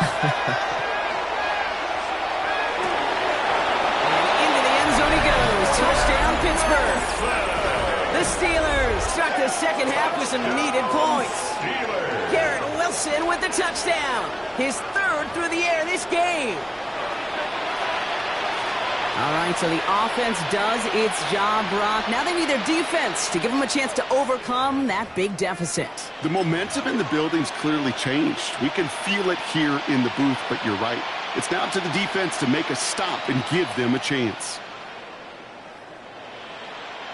Into the end zone he goes. Touchdown, Pittsburgh. The Steelers start the second half with some needed points. Garrett Wilson with the touchdown. His third through the air this game. All right, so the offense does its job, Brock. Now they need their defense to give them a chance to overcome that big deficit. The momentum in the building's clearly changed. We can feel it here in the booth, but you're right. It's now up to the defense to make a stop and give them a chance.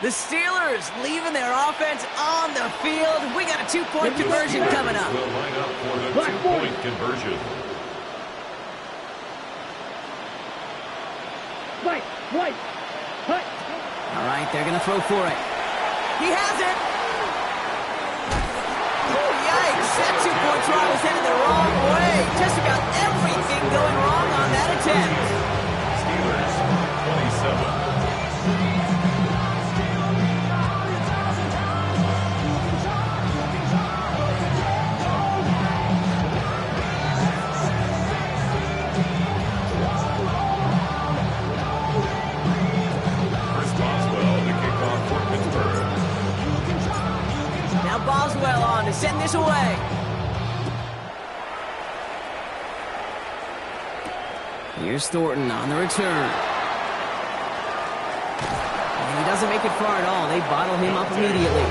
The Steelers leaving their offense on the field. We got a two-point conversion coming up. Will line up for the two-point conversion. Right. All right, they're going to throw for it. He has it. Oh, yikes. That two-point try was headed the wrong way. Just about everything going wrong on that attempt. Steelers, 27. Boswell on to send this away. Here's Thornton on the return. And he doesn't make it far at all. They bottle him up immediately.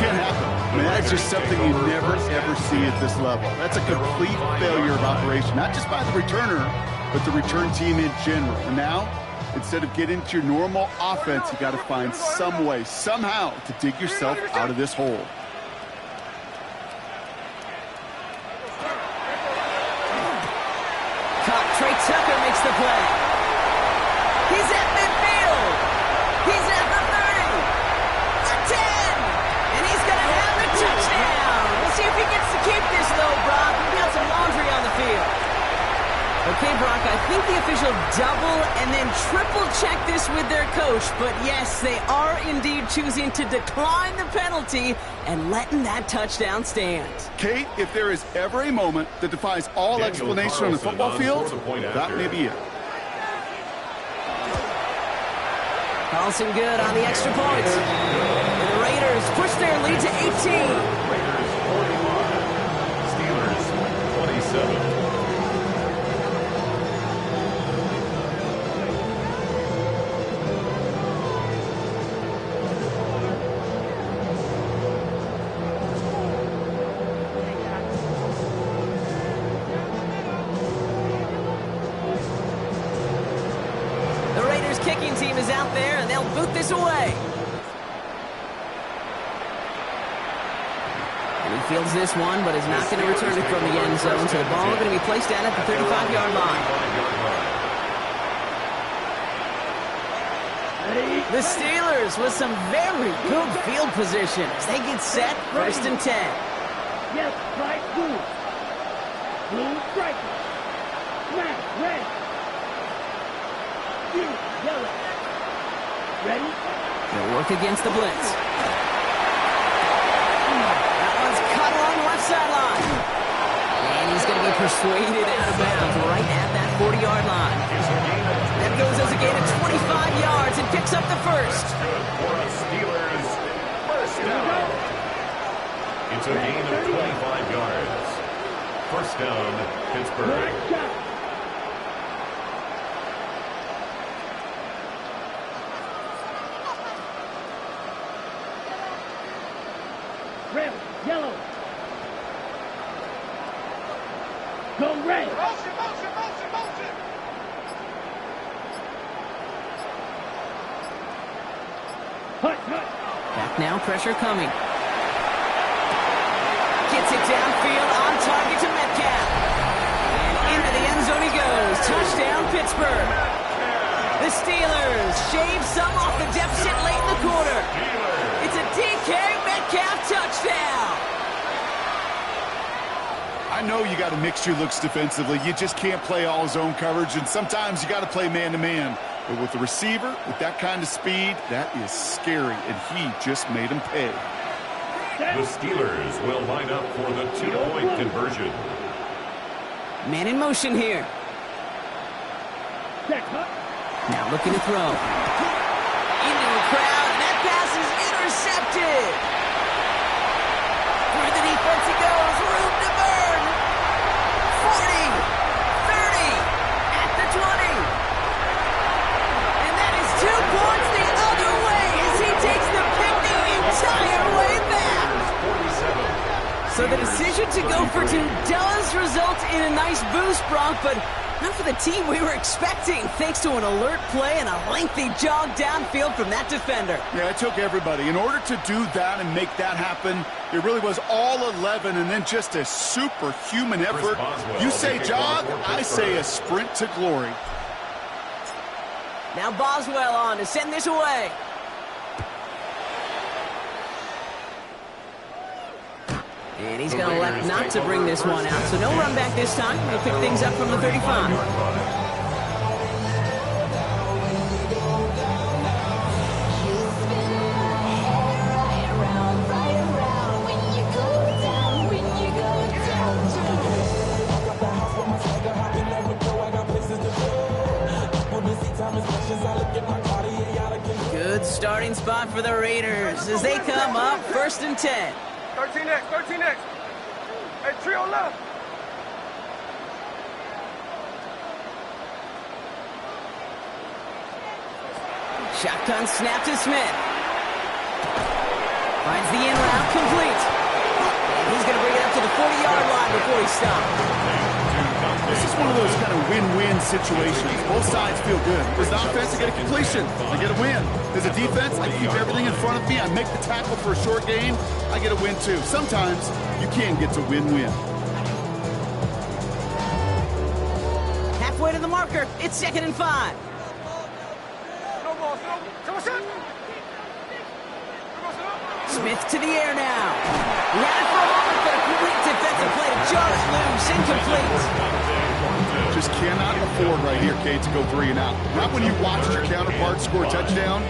Can't happen. I mean, that's just something you never, ever see at this level. That's a complete failure of operation, not just by the returner, but the return team in general. And now, instead of getting to your normal offense, you got to find some way, somehow, to dig yourself out of this hole. Trey Tucker makes the play. He's at midfield. He's at the 30. The 10. And he's going to have the touchdown. We'll see if he gets to keep this, though, Brock. We've got some laundry on the field. Okay, Brock, I think the official double and then triple check this with their coach. But yes, they are indeed choosing to decline the penalty and letting that touchdown stand. Kate, if there is ever a moment that defies all explanation on the football field, that may be it. Carlson good on the extra point. And the Raiders push their lead to 18. Raiders 45. Steelers 27. Kicking team is out there, and they'll boot this away. Fields this one, but is not going to return it from the end zone. So the ball going to be placed down at the 35-yard line. The Steelers with some very good field position as they get set, 1st and 10. Yes, strike blue. Blue striker. Smash, red. Blue, yellow. Ready? They'll work against the blitz. That one's cut along the left sideline. And he's going to be persuaded out of bounds right at that 40-yard line. That goes as a gain of 25 yards and picks up the first. For the Steelers, first down. It's a gain of 25 yards. First down, Pittsburgh. Red, yellow. Go red. Motion, motion, motion, motion. Hut, hut. Back now, pressure coming. Gets it downfield, on target to Metcalf. And into the end zone he goes. Touchdown, Pittsburgh. The Steelers shave some off the deficit late in the quarter. It's a DK Metcalf touchdown. I know you got to mix your looks defensively. You just can't play all zone coverage, and sometimes you got to play man-to-man. But with the receiver, with that kind of speed, that is scary, and he just made him pay. The Steelers will line up for the 2-point conversion. Man in motion here. Check, hut. Now looking to throw. Into the crowd, and that pass is intercepted. Through the defense he goes, room to burn. 40, 30, at the 20. And that is 2 points the other way as he takes the pick the entire way back. So the decision to go for 2 does result in a nice boost, Bronk, but not for the team we were expecting, thanks to an alert play and a lengthy jog downfield from that defender. Yeah, it took everybody. In order to do that and make that happen, it really was all 11 and then just a superhuman effort. You say jog, I say a sprint to glory. Now Boswell on to send this away. And he's going to elect not to bring this one out, so no run back this time. He'll pick things up from the 35. Good starting spot for the Raiders as they come up 1st and 10. 13 next, 13 next. Hey, trio left. Shotgun snap to Smith. Finds the in route complete. And he's going to bring it up to the 40-yard line before he stops. This is one of those kind of win-win situations. Both sides feel good. As an offense, I get a completion. I get a win. As a defense, I keep everything in front of me. I make the tackle for a short gain. I get a win, too. Sometimes you can get to win-win. Halfway to the marker. It's 2nd and 5. No ball, no. Come on, son. Smith to the air now. He had it for a moment, but a quick defensive play to just loose. Incomplete. Just cannot afford right here, Kate, to go 3 and out. Not when you watched your counterpart score a touchdown.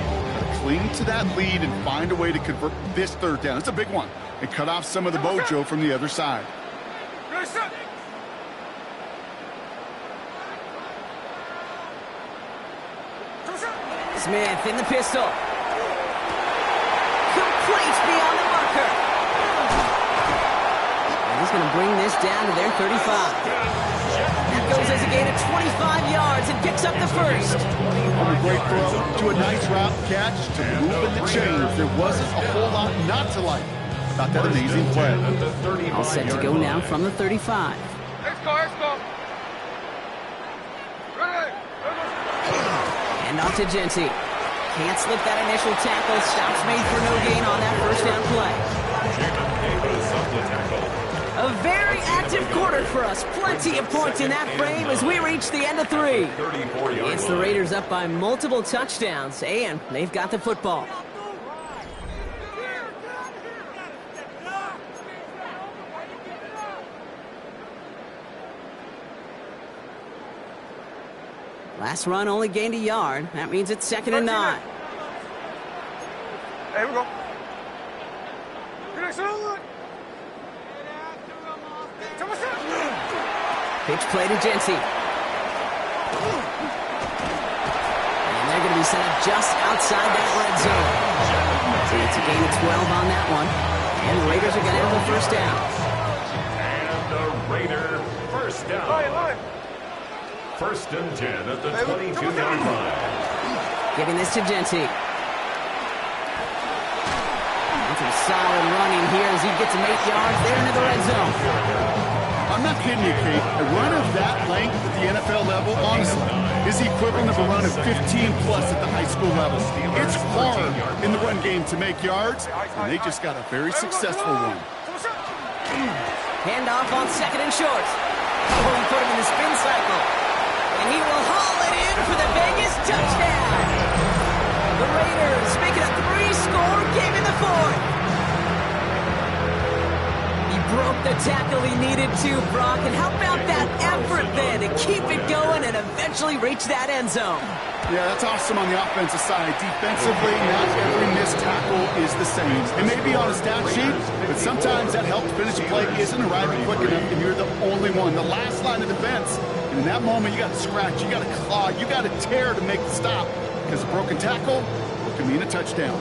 Cling to that lead and find a way to convert this 3rd down. It's a big one. And cut off some of the mojo from the other side. Smith in the pistol. Complete beyond the marker. And he's going to bring this down to their 35. That goes as a gain of 25 yards and picks up the first. From a great throw to a nice route catch to moving the chains. There wasn't a whole lot not to like about that amazing play. All set to go now from the 35. Let's go, let's go. And off to Genty. Can't slip that initial tackle. Stops made for no gain on that 1st down play. A very active quarter for us. Plenty of points in that frame as we reach the end of 3. It's the Raiders up by multiple touchdowns, and they've got the football. Last run only gained a yard. That means it's 2nd and 9. Hey, we go. Good next one. Pitch play to Jency. And they're going to be set up just outside that red zone. So it's a gain of 12 on that one. And the Raiders are going to have the first down. And the Raider first down. First and 10 at the 22-yard line. Giving this to Jency. Some solid running here as he gets him 8 yards there into the red zone. I'm not kidding you, Kate. A run of that length at the NFL level, honestly, is the equivalent of a run of 15-plus at the high school level. It's hard in the run game to make yards, and they just got a very successful one. Handoff on 2nd and short. Oh, he put him in the spin cycle. And he will haul it in for the Vegas touchdown. The Raiders make it a 3-score game in the 4th. He broke the tackle he needed to, Brock. And how about that effort then to keep it going and eventually reach that end zone? Yeah, that's awesome on the offensive side. Defensively, not every missed tackle is the same. It may be on a stat sheet, but sometimes that help to finish a play isn't arriving quick enough, and you're the only one. The last line of defense, and in that moment, you got to scratch, you got to claw, you got to tear to make the stop, because a broken tackle can mean a touchdown.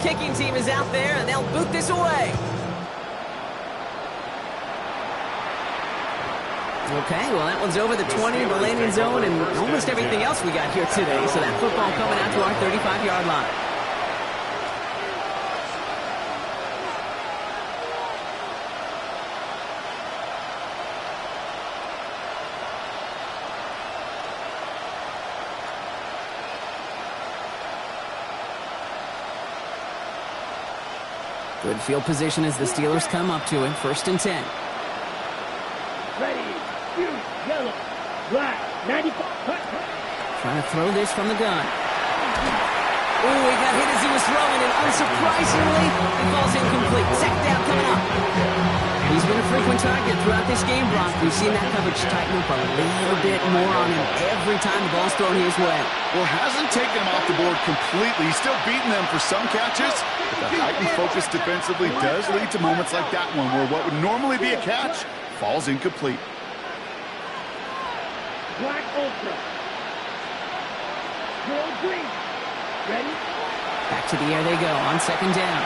Kicking team is out there, and they'll boot this away. Okay, well, that one's over the 20, the landing zone, and almost everything else we got here today. So that football coming out to our 35-yard line. Good field position as the Steelers come up to it. 1st and 10. Ready, blue, yellow, black, 95. Trying to throw this from the gun. Ooh, he got hit as he was throwing, and unsurprisingly, he falls incomplete. 2nd down coming up. He's been a frequent target throughout this game, Brock. We've seen that coverage tighten up a little bit more on him every time the ball's thrown his way. Well, hasn't taken him off the board completely. He's still beating them for some catches, but the heightened focus defensively does lead to moments like that one, where what would normally be a catch falls incomplete. Black Ultra. Girl green. Ready? Back to the air they go on 2nd down.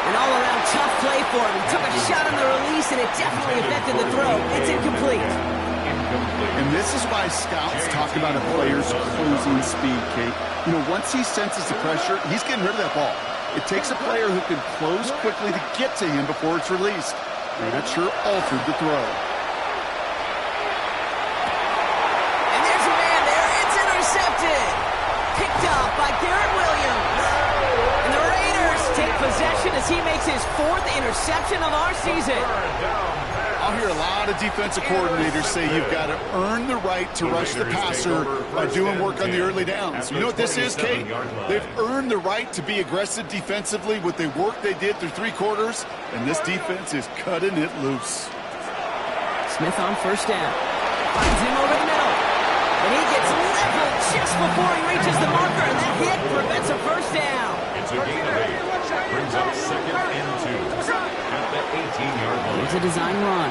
An all-around tough play for him. He took a shot on the release, and it definitely affected the throw. It's incomplete. And this is why scouts talk about a player's closing speed, Kate. You know, once he senses the pressure, he's getting rid of that ball. It takes a player who can close quickly to get to him before it's released. And that sure altered the throw. And there's a man there. It's intercepted. Picked up by Garrett Williams. And the Raiders take possession as he makes his 4th interception of our season. I'll hear a lot of defensive coordinators say you've got to earn the right to rush the passer by doing work on the early downs. You know what this is, Kate? They've earned the right to be aggressive defensively with the work they did through 3 quarters, and this defense is cutting it loose. Smith on 1st down. Finds him over the middle. And he gets leveled just before he reaches the marker, and that hit prevents a 1st down. It's a gain of 8. Brings up 2nd and 2 at the 18-yard line. Here's a design run.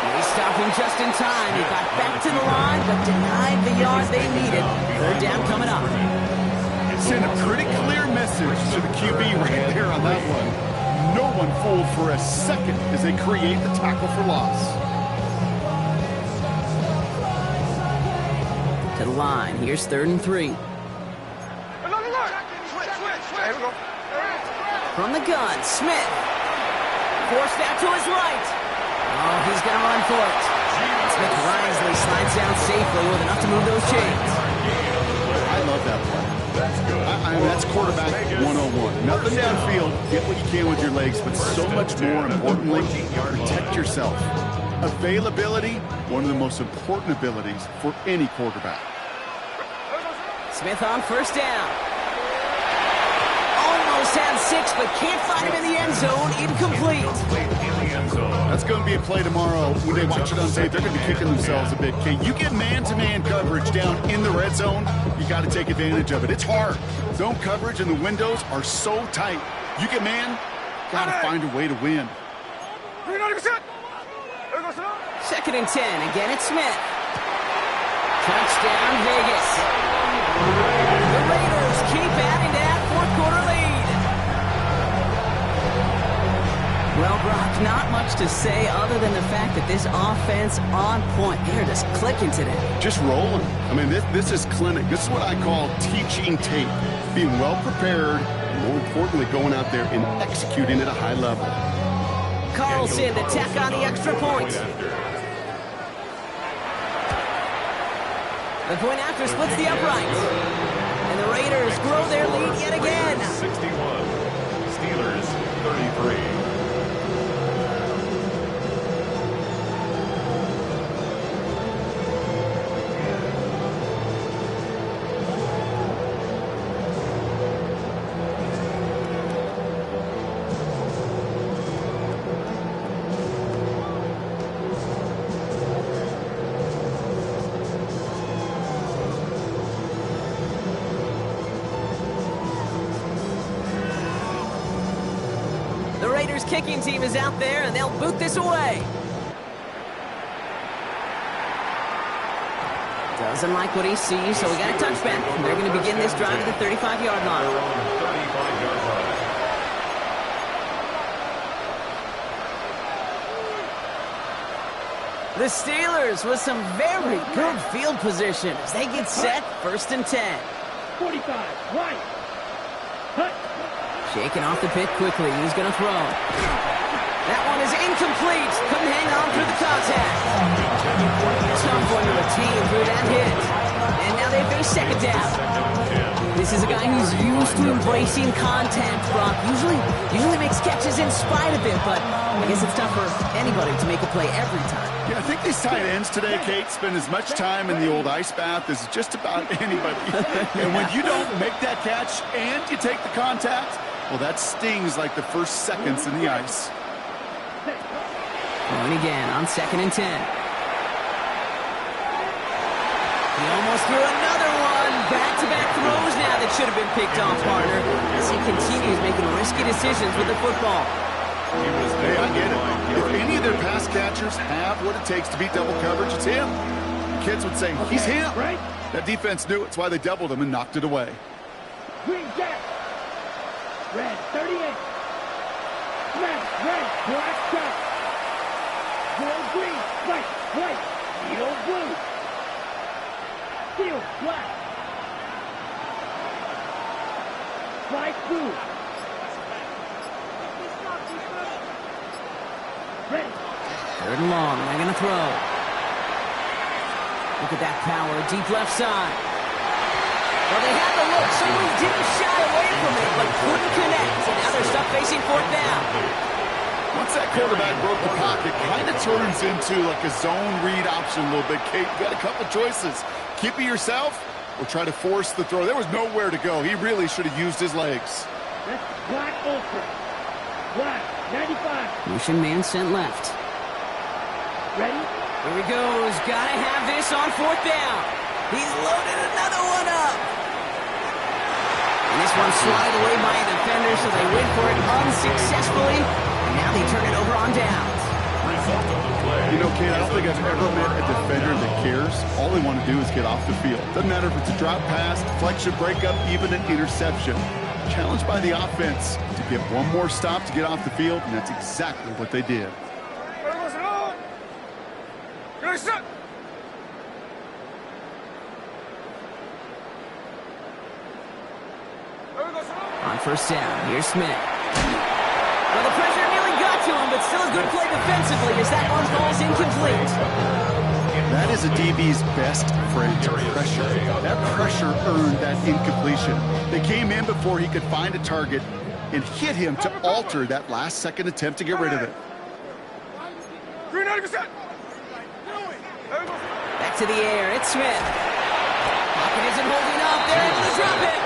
They stop him just in time. He got back to the line, but denied the yard they needed. 3rd down coming up. Send a pretty clear message to the QB right there on that one. No one fooled for a second as they create the tackle for loss. the line. Here's 3rd and 3. From the gun, Smith. Forced out to his right. Oh, he's going to run for it. Smith wisely slides down safely with enough to move those chains. I love that play. I mean, that's quarterback 101. Nothing downfield. Get what you can with your legs, but so much more importantly, protect yourself. Availability, one of the most important abilities for any quarterback. Smith on 1st down. Almost had 6, but can't find him in the end zone. Incomplete. That's going to be a play tomorrow. When they watch it on tape, they're going to be kicking themselves a bit. Okay, you get man-to-man coverage down in the red zone, you got to take advantage of it. It's hard. Zone coverage and the windows are so tight. You get man, got to find a way to win. 2nd and 10. Again, it's Smith. Touchdown, Vegas. The Raiders keep adding to that 4th-quarter lead. Well, Brock, not much to say other than the fact that this offense on point. They're just clicking today. Just rolling. I mean, this is clinic. This is what I call teaching tape. Being well prepared, and more importantly, going out there and executing at a high level. Carlson to tack on the extra point. The point after splits the uprights. And the Raiders grow their lead yet again. 61. Steelers 33. The Raiders kicking team is out there, and they'll boot this away. Doesn't like what he sees, so we got a touchback. They're going to begin this drive at the 35-yard line. The Steelers with some very good field position as they get set, 1st and 10. 45, right. Cut. Shaking off the pit quickly. He's going to throw. That one is incomplete. Couldn't hang on through the contact. Tough one to retain through that hit. And now they face 2nd down. This is a guy who's used to embracing contact, Brock. Usually makes catches in spite of it, but I guess it's tough for anybody to make a play every time. Yeah, I think these tight ends today, Kate, spend as much time in the old ice bath as just about anybody. And when you don't make that catch and you take the contact, well, that stings like the first seconds in the ice. Going again on 2nd and 10. He almost threw another one. Back-to-back throws now that should have been picked off, partner, as he continues making risky decisions with the football. Hey, I get it. If any of their pass catchers have what it takes to beat double coverage, it's him. Kids would say, he's him. That defense knew it. That's why they doubled him and knocked it away. Green jack. Red 38. Smash, red, black jack. Gold green, white, white, steel blue. Steel black. White blue. Red. 3rd and long. They're going to throw. Look at that power. Deep left side. Well, they had the look. Certainly didn't shy away from it, but couldn't connect. And now they're stuck facing 4th down. Once that quarterback broke the pocket, kind of turns into like a zone read option a little bit. Kate, you got a couple choices. Keep it yourself or try to force the throw. There was nowhere to go. He really should have used his legs. That's black ultra. Black 95. Motion man sent left. Ready? Here he goes. Gotta have this on 4th down. He's loaded another one up. And this one swatted away by a defender, so they went for it unsuccessfully. And now they turn it over on downs. You know, Kate, I don't think I've ever met a defender that cares. All they want to do is get off the field. Doesn't matter if it's a drop pass, deflection, breakup, even an interception. Challenged by the offense to get one more stop to get off the field, and that's exactly what they did. On first down, here's Smith. Well, the pressure nearly got to him, but still a good play defensively as that one falls incomplete. That is a DB's best friend, pressure. That pressure earned that incompletion. They came in before he could find a target and hit him to alter that last-second attempt to get rid of it. Back to the air, it's Smith. Pocket isn't holding up, they're able to drop it.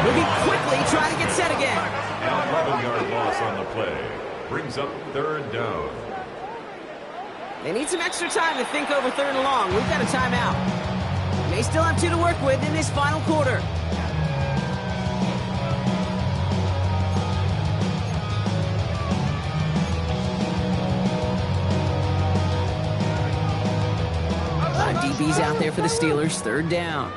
Moving quickly, trying to get set again. An 11-yard loss on the play. Brings up third down. They need some extra time to think over third and long. We've got a timeout. They still have 2 to work with in this final quarter. DB's out there for the Steelers. Third down.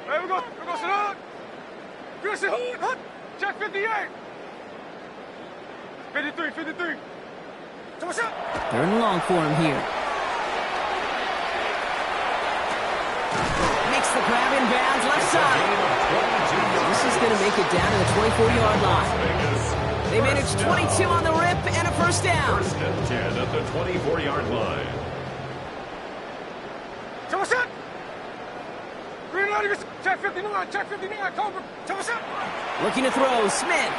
Hey, we go sit down. We go sit down. Check 58. 53. So what's up? Third and long for him here. Makes the grab in bounds left side. This is going to make it down to the 24-yard line. They managed 22 on the rip and a first down. First and 10 at the 24-yard line. So what's up? Green light, check 59, Cobra. So what's up? Looking to throw, Smith.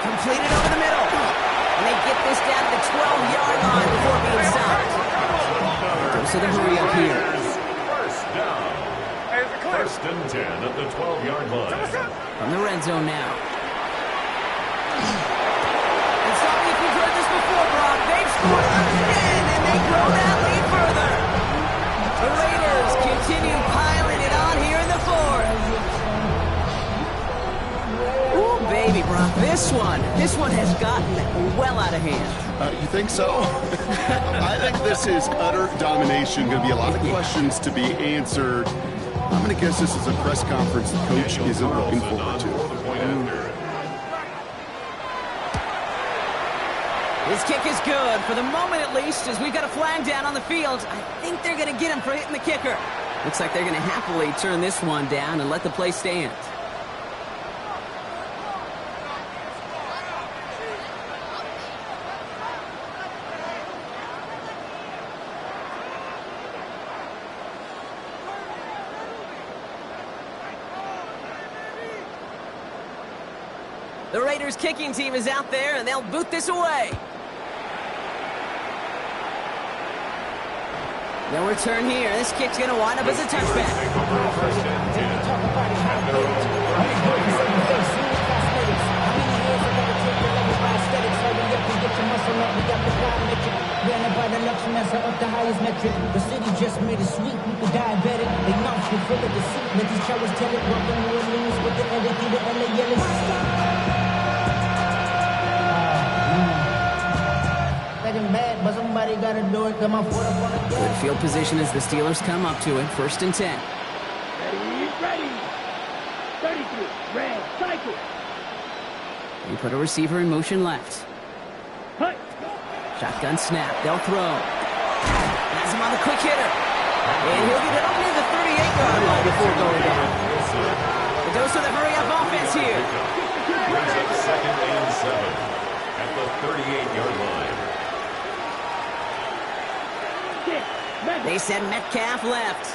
Completed over the middle. And they get this down to the 12-yard line before being stopped. So the hurry up here. First down. First and 10 at the 12-yard line. From the red zone now. And stop me if you've heard this before, Brock. They've scored again, and they grow that lead further. The Raiders continue piling it on here in the fourth. Ooh, baby, Brock, this one has gotten well out of hand. You think so? I think this is utter domination. Going to be a lot of questions to be answered. I'm going to guess this is a press conference the coach isn't looking forward to. His kick is good, for the moment at least, as we've got a flag down on the field. I think they're going to get him for hitting the kicker. Looks like they're going to happily turn this one down and let the play stand. The Raiders kicking team is out there, and they'll boot this away. No return here. This kick's going to wind up as a touchback. The highest metric. The city just made it sweet. People diabetic. They nauseous, full of deceit. Let these cowards tell it. Welcome to New Orleans with the LA through the LA yellow. Bad, but somebody gotta do it. Come on, good field position as the Steelers come up to it. First and 10. Ready. 33. Red. Cycle. They put a receiver in motion left. Hut. Shotgun snap. They'll throw. Has him on the quick hitter. And he'll get it up near the 38-yard line before going down. The dose of the hurry-up offense here. Brings up second and 7 at the 38-yard line. They send Metcalf left.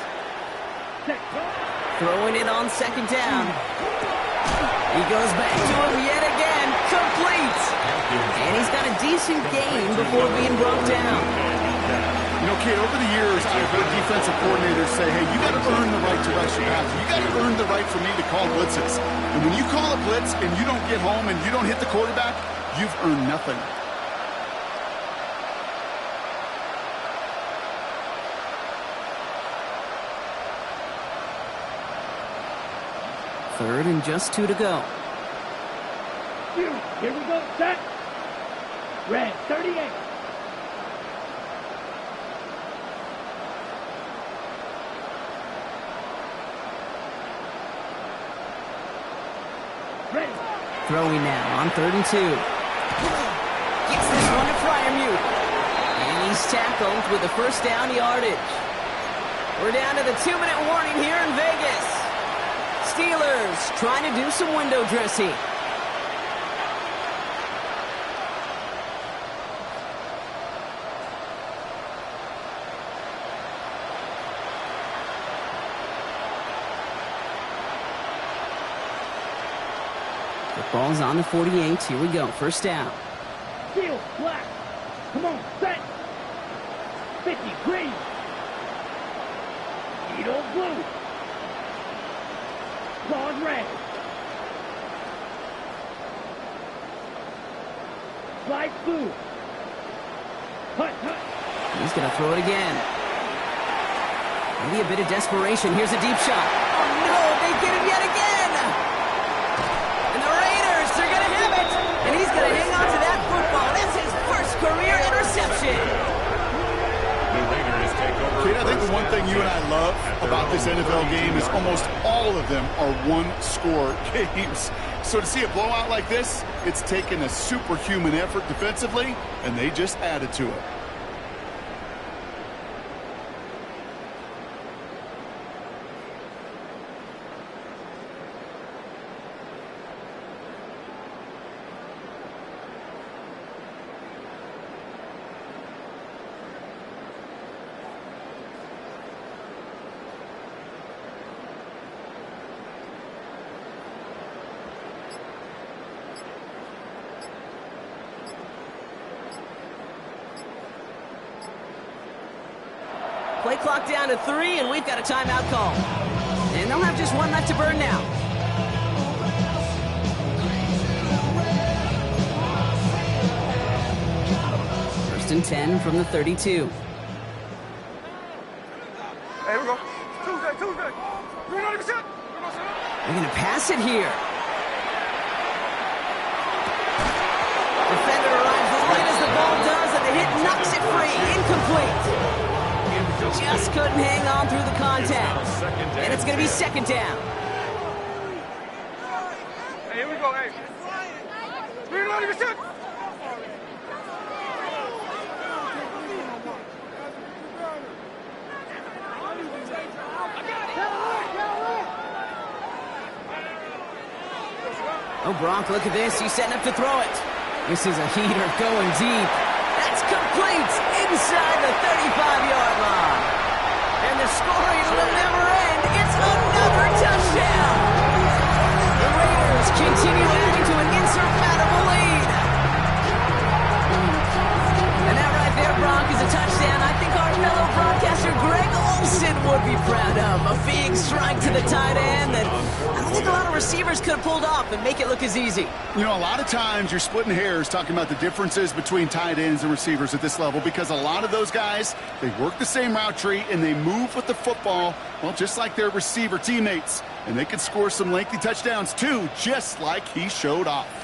Throwing it on second down. He goes back to him yet again. Complete. And he's got a decent gain before being brought down. You know, Kate, over the years, I've heard defensive coordinators say, hey, you got to earn the right to rush your pass. You got to earn the right for me to call blitzes. And when you call a blitz and you don't get home and you don't hit the quarterback, you've earned nothing. Third and just 2 to go. Here we go. Set. Red. 38. Ready. Throwing now on 3rd and 2. Gets this one to Fryermuth. And he's tackled with the first down yardage. We're down to the 2-minute warning here in Vegas. Steelers Eagles trying to do some window dressing. The ball's on the 48. Here we go. First down. Field, black. Come on, set. 50, green. Needle, blue. Claude, red. Slide, blue. Hut, hut. He's going to throw it again. Maybe a bit of desperation. Here's a deep shot. Oh, no, they get him yet again. And the Raiders, they're going to have it. And he's going to hang on to that football. That's his first career interception. The Raiders take over. Kate, I think the one thing you and I love about this NFL game is almost all of them are one-score games. So to see a blowout like this, it's taken a superhuman effort defensively, and they just added to it. Play clock down to 3, and we've got a timeout call. And they'll have just one left to burn now. First and 10 from the 32. Hey, here we go. Tuesday. You're not even set. They're going to pass it here. Defender arrives as late as the ball does, and the hit knocks it free. Incomplete. Just couldn't hang on through the contact. And it's going to be second down. Hey, here we go, hey. You're not even set. Oh, Bronk, look at this. He's setting up to throw it. This is a heater going deep. That's complete inside the 35-yard line. And the scoring will never end. It's another touchdown. The Raiders continue adding to an insurmountable lead. And that right there, Bronk, is a touchdown I think our fellow broadcaster Greg Olsen would be proud of. A big strike to the tight end that I don't think a lot of receivers could have pulled off and make it look as easy. You know, a lot of times you're splitting hairs talking about the differences between tight ends and receivers at this level because a lot of those guys, they work the same route tree and they move with the football, well, just like their receiver teammates. And they can score some lengthy touchdowns too, just like he showed off.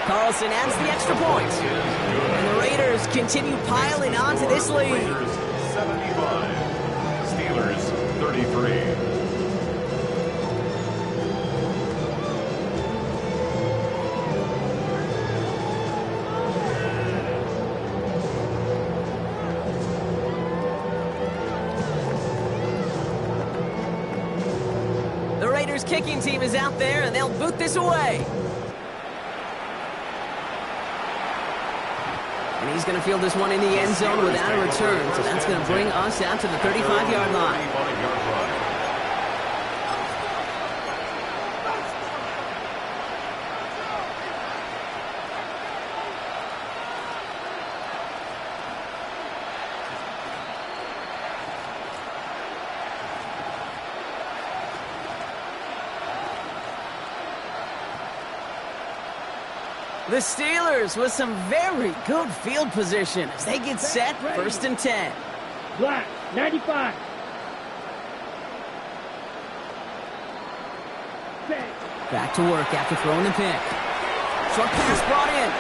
Carlson adds the extra point. And the Raiders continue piling on to this lead. Raiders 75. Steelers 33. The Raiders kicking team is out there, and they'll boot this away. And he's going to field this one in the end zone without a return. So that's going to bring us out to the 35-yard line. The Steelers with some very good field position as they get set, first and 10. Black, 95. Back to work after throwing the pick. Short pass brought in.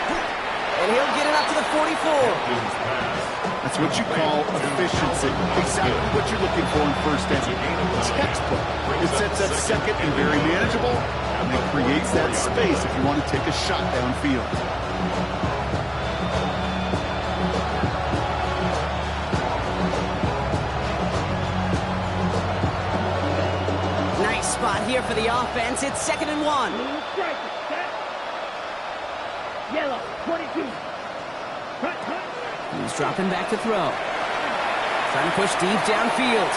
And he'll get it up to the 44. That's what you call efficiency. Exactly what you're looking for in first down. Textbook. It sets up second and very manageable, and it creates that space if you want to take a shot downfield. Nice spot here for the offense. It's 2nd and 1. Blue striker, set. Yellow, 22. Cut, cut. He's dropping back to throw. Trying to push deep downfield.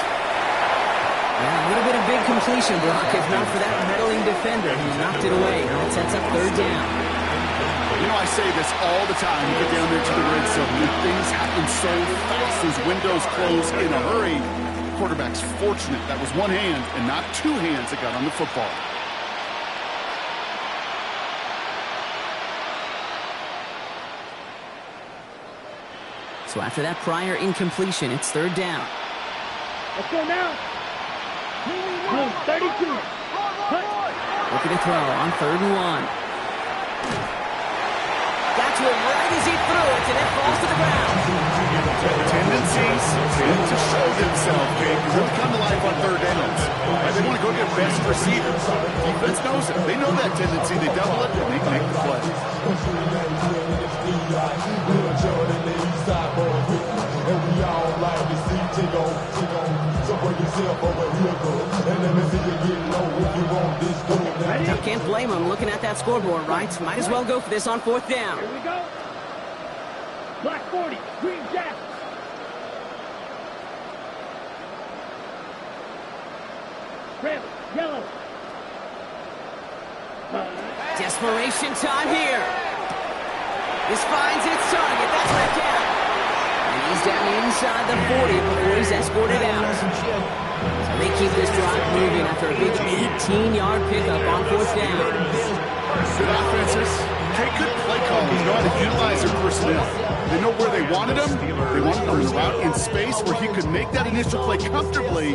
Yeah, a little bit of big completion block, if not for that meddling defender who knocked it away. That sets up 3rd down. You know, I say this all the time. You get down there to the red zone, and things happen so fast. Those windows close in a hurry. Quarterback's fortunate that was one hand and not two hands that got on the football. So after that prior incompletion, it's 3rd down. Let's go now. Blue, 32. Cut. Looking to throw on 3rd and 1. Got to him right as he threw it, and it falls to the ground. Tendencies tend to show themselves, Jake. They really come to life on 3rd downs. They want to go get best receivers. Defense knows it. They know that tendency. They double it, and they make the play. Now, can't blame him looking at that scoreboard, right? Might as well go for this on 4th down. Here we go. Black 40, green jacket. Red, yellow. Desperation time here. This finds its target. That's left out. And he's down inside the 40 before he's escorted out. So they keep this drive moving after a big 18-yard pickup on 4th down. Good offenses. Take good play calls. Know how to utilize their personnel. They know where they wanted him. They wanted him in a route in space where he could make that initial play comfortably,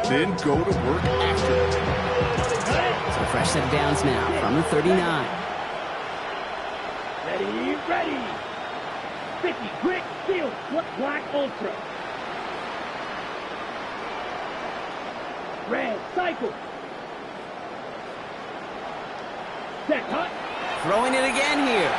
then go to work after it. So fresh set of downs now from the 39. Ready, ready. 50, quick, field, black ultra. Red, cycle. Set, hut. Throwing it again here.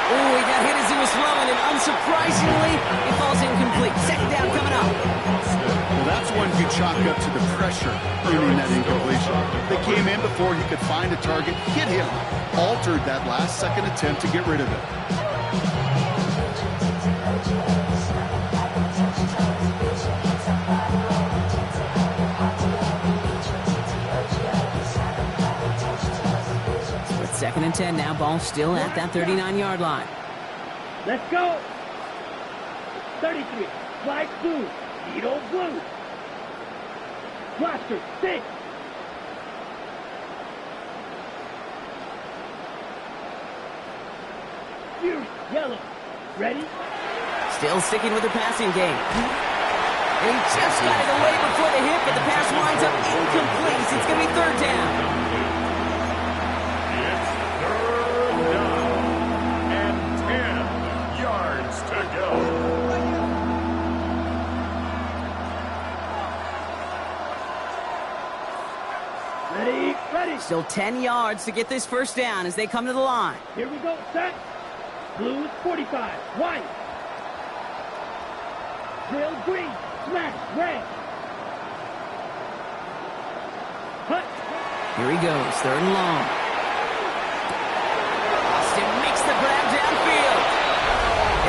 Oh, he got hit as he was throwing, and unsurprisingly, it falls incomplete. 2nd down coming up. Well, that's one you chalk up to the pressure earning that incompletion. They came in before he could find a target, hit him, altered that last-second attempt to get rid of it. It's 2nd and 10 now. Ball still at that 39-yard line. Let's go. 33, flag blue, Edo blue. Blaster, 6. Fury, yellow. Ready? Still sticking with the passing game. And he just got it away before the hit, but the pass winds up incomplete. It's going to be 3rd down. It's 3rd down and 10 yards to go. Ready, ready. Still 10 yards to get this 1st down as they come to the line. Here we go, set. Blue is 45, white. Drill green, smash, red. Hut. Here he goes, 3rd and long. Austin makes the grab downfield.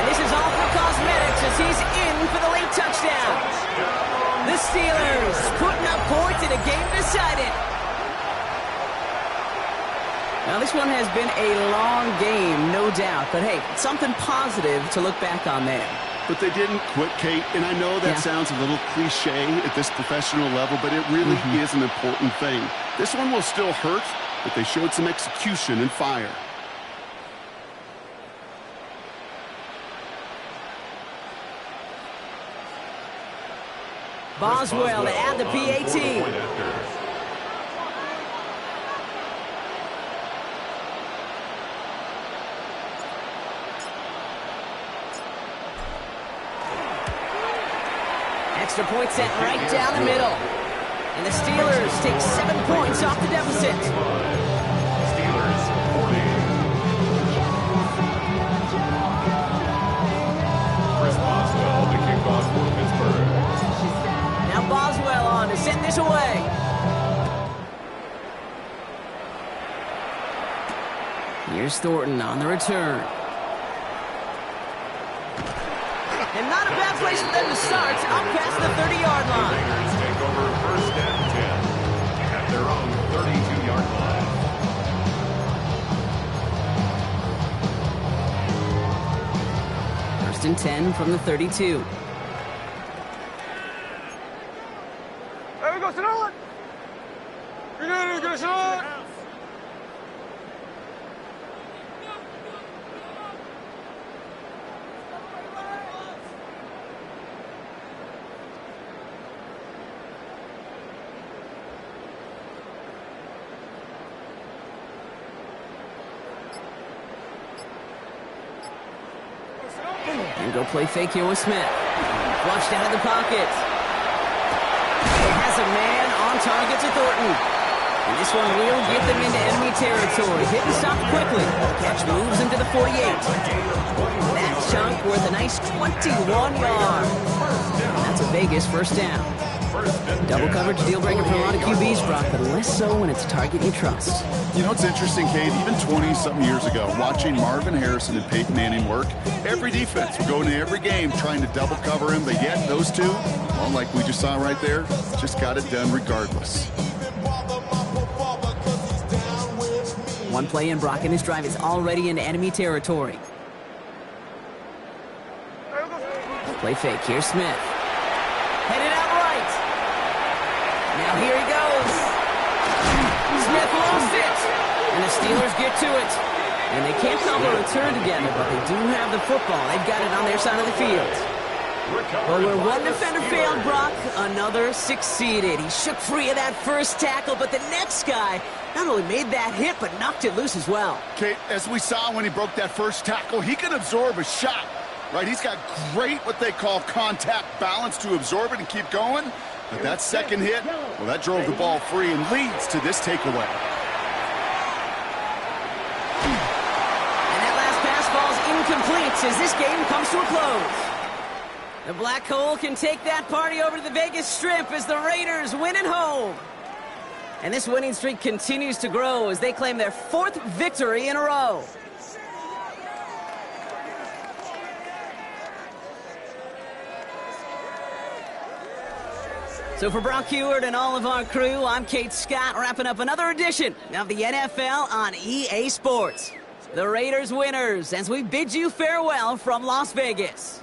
And this is all for cosmetics as he's in for the late touchdown. The Steelers putting up points in a game decided. Now, this one has been a long game, no doubt. But, hey, something positive to look back on there. But they didn't quit, Kate, and I know that sounds a little cliche at this professional level, but it really is an important thing. This one will still hurt, but they showed some execution and fire. Boswell to add the PAT. extra point sent right down the middle. And the Steelers take 7 points off the deficit. Steelers 40. Chris Boswell, the kickoff for Pittsburgh. Now Boswell on to send this away. Here's Thornton on the return. And not a bad place for them to start, up past the 30-yard line. Raiders take over first and 10 at their own 32-yard line. First and 10 from the 32. There we go, sit down. You're gonna sit down. And go play fake here with Smith. Flushed out of the pocket. He has a man on target to Thornton. And this one will get them into enemy territory. Hit and stop quickly. Catch moves into the 48. That chunk worth a nice 21 yards. That's a Vegas first down. Double coverage deal breaker for a lot of QBs, Brock, but less so when it's a target you trust. You know, it's interesting, Kate, even 20-something years ago, watching Marvin Harrison and Peyton Manning work, every defense would go into every game trying to double cover him, but yet those two, well, like we just saw right there, just got it done regardless. One play in, Brock, and his drive is already into enemy territory. Play fake, here's Smith. Headed out right. Now here he goes. Smith lost it. And the Steelers get to it. And they can't call the return together, but they do have the football. They've got it on their side of the field. Well, where one defender failed, Brock, another succeeded. He shook free of that first tackle, but the next guy not only made that hit, but knocked it loose as well. Kate, as we saw when he broke that first tackle, he can absorb a shot, right? He's got great, what they call contact balance to absorb it and keep going. But that second hit, well, that drove the ball free and leads to this takeaway. And that last pass falls incomplete as this game comes to a close. The Black Hole can take that party over to the Vegas Strip as the Raiders win at home. And this winning streak continues to grow as they claim their 4th victory in a row. So for Brock Heward and all of our crew, I'm Kate Scott, wrapping up another edition of the NFL on EA Sports. The Raiders winners as we bid you farewell from Las Vegas.